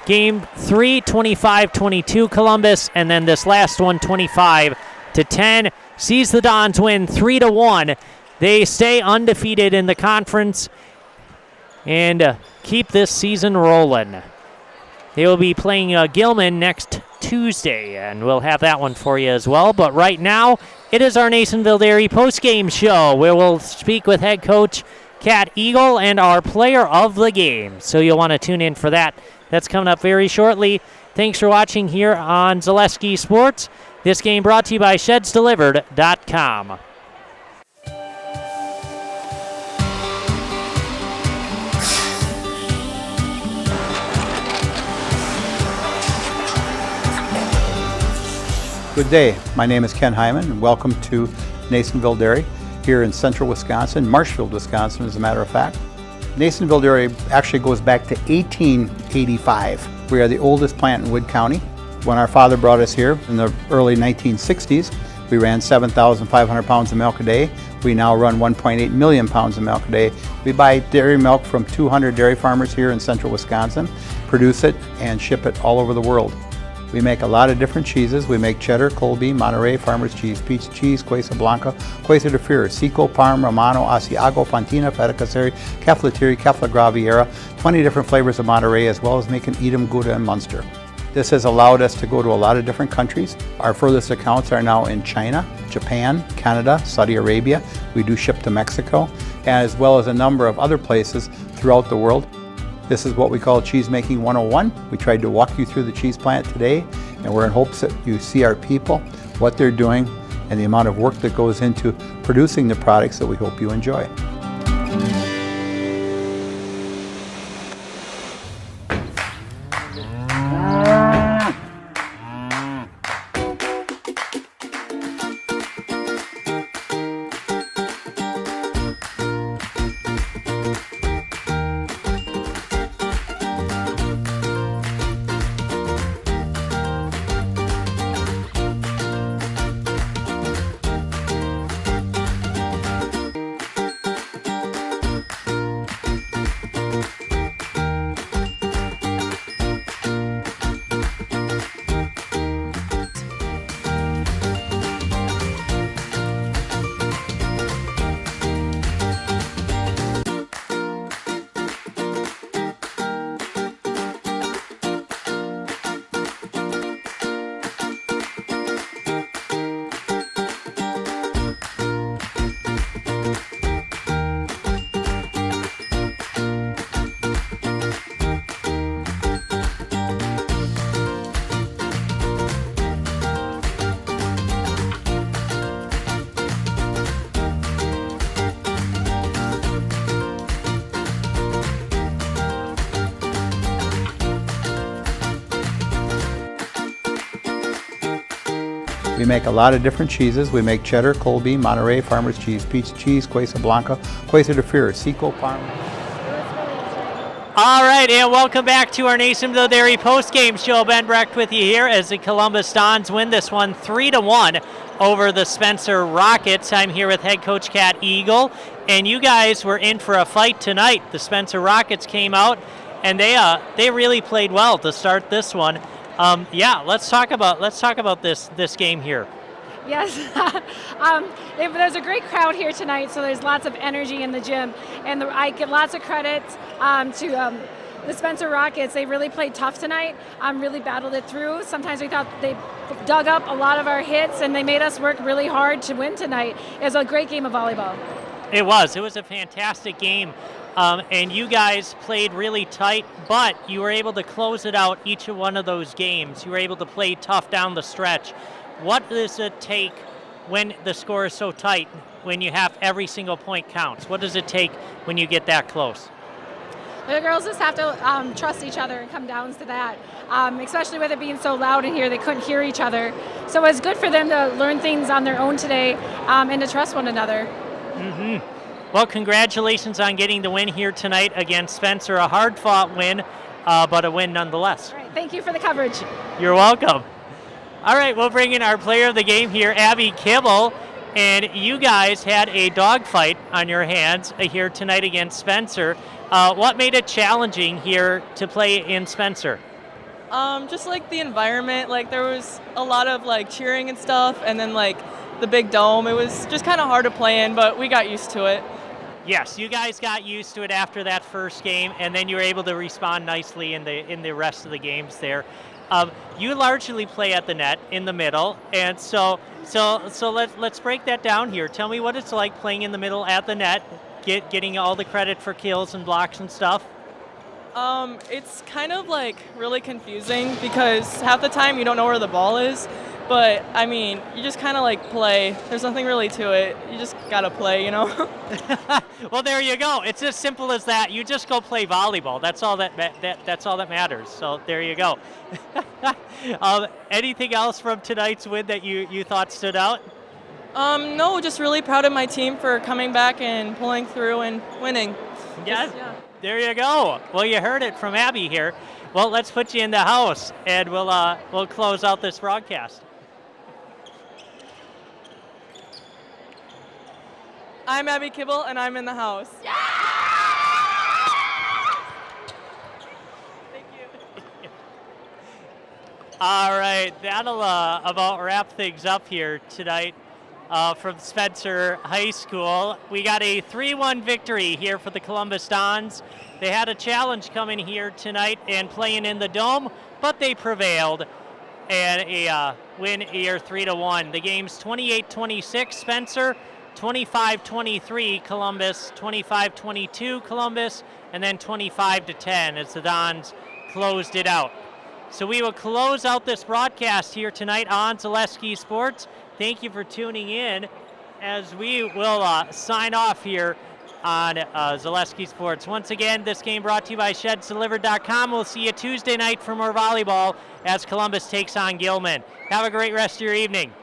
Game 3, 25-22 Columbus, and then this last one, 25-10. Sees the Dons win 3-1. They stay undefeated in the conference and keep this season rolling. They will be playing Gilman next Tuesday, and we'll have that one for you as well. But right now, it is our Nasonville Dairy postgame show where we'll speak with head coach Kat Eagle and our player of the game. So you'll want to tune in for that. That's coming up very shortly. Thanks for watching here on Zaleski Sports. This game brought to you by ShedsDelivered.com. Good day. My name is Ken Hyman, and welcome to Nasonville Dairy here in central Wisconsin, Marshfield, Wisconsin, as a matter of fact. Nasonville Dairy actually goes back to 1885. We are the oldest plant in Wood County. When our father brought us here in the early 1960s, we ran 7,500 pounds of milk a day. We now run 1.8 million pounds of milk a day. We buy dairy milk from 200 dairy farmers here in central Wisconsin, produce it, and ship it all over the world. We make a lot of different cheeses. We make cheddar, Colby, Monterey, Farmer's Cheese, Peach Cheese, Queso Blanca, Queso de Fir, Seco, Parm, Romano, Asiago, Fontina, Feta Caseri, Caflatiri, Cafla Graviera, 20 different flavors of Monterey, as well as making Edam, Gouda, and Munster. This has allowed us to go to a lot of different countries. Our furthest accounts are now in China, Japan, Canada, Saudi Arabia. We do ship to Mexico, as well as a number of other places throughout the world. This is what we call Cheese Making 101. We tried to walk you through the cheese plant today, and we're in hopes that you see our people, what they're doing, and the amount of work that goes into producing the products that we hope you enjoy. We make a lot of different cheeses. We make cheddar, Colby, Monterey, Farmer's Cheese, Peach Cheese, Queso Blanca, Queso de Fir, Seco, Parm. All right, and welcome back to our Nasonville Dairy postgame show. Ben Brecht with you here as the Columbus Dons win this one 3-1 over the Spencer Rockets. I'm here with head coach Kat Eagle, and you guys were in for a fight tonight. The Spencer Rockets came out, and they really played well to start this one. Let's talk about this game here. Yes, there's a great crowd here tonight, so there's lots of energy in the gym, and I give lots of credit to the Spencer Rockets, they really played tough tonight. Really battled it through. Sometimes we thought they dug up a lot of our hits, and they made us work really hard to win tonight. It was a great game of volleyball. It was a fantastic game. And you guys played really tight, but you were able to close it out each of one of those games. You were able to play tough down the stretch. What does it take when the score is so tight, when you have every single point counts? What does it take when you get that close? The girls just have to trust each other and come down to that, especially with it being so loud in here, they couldn't hear each other. So it was good for them to learn things on their own today and to trust one another. Mm-hmm. Well, congratulations on getting the win here tonight against Spencer. A hard-fought win, but a win nonetheless. All right, thank you for the coverage. You're welcome. All right, we'll bring in our player of the game here, Abby Kibble. And you guys had a dogfight on your hands here tonight against Spencer. What made it challenging here to play in Spencer? Just like the environment, like there was a lot of like cheering and stuff, and then like the big dome. It was just kind of hard to play in, but we got used to it. Yes, you guys got used to it after that first game, and then you were able to respond nicely in the rest of the games there. You largely play at the net in the middle, and so let's break that down here. Tell me what it's like playing in the middle at the net, getting all the credit for kills and blocks and stuff. It's kind of like really confusing because half the time you don't know where the ball is. But, I mean, you just kind of like play. There's nothing really to it. You just got to play, you know? Well, there you go. It's as simple as that. You just go play volleyball. That's all that matters. So there you go. Anything else from tonight's win that you thought stood out? No, just really proud of my team for coming back and pulling through and winning. Yeah. There you go. Well, you heard it from Abby here. Well, let's put you in the house, and we'll close out this broadcast. I'm Abby Kibble, and I'm in the house. Yeah! Thank you. All right, that'll about wrap things up here tonight from Spencer High School. We got a 3-1 victory here for the Columbus Dons. They had a challenge coming here tonight and playing in the Dome, but they prevailed and a win here 3-1. The game's 28-26 Spencer, 25-23 Columbus, 25-22 Columbus, and then 25-10 as the Dons closed it out. So we will close out this broadcast here tonight on Zaleski Sports. Thank you for tuning in as we will sign off here on Zaleski Sports. Once again, this game brought to you by ShedsDelivered.com. We'll see you Tuesday night for more volleyball as Columbus takes on Gilman. Have a great rest of your evening.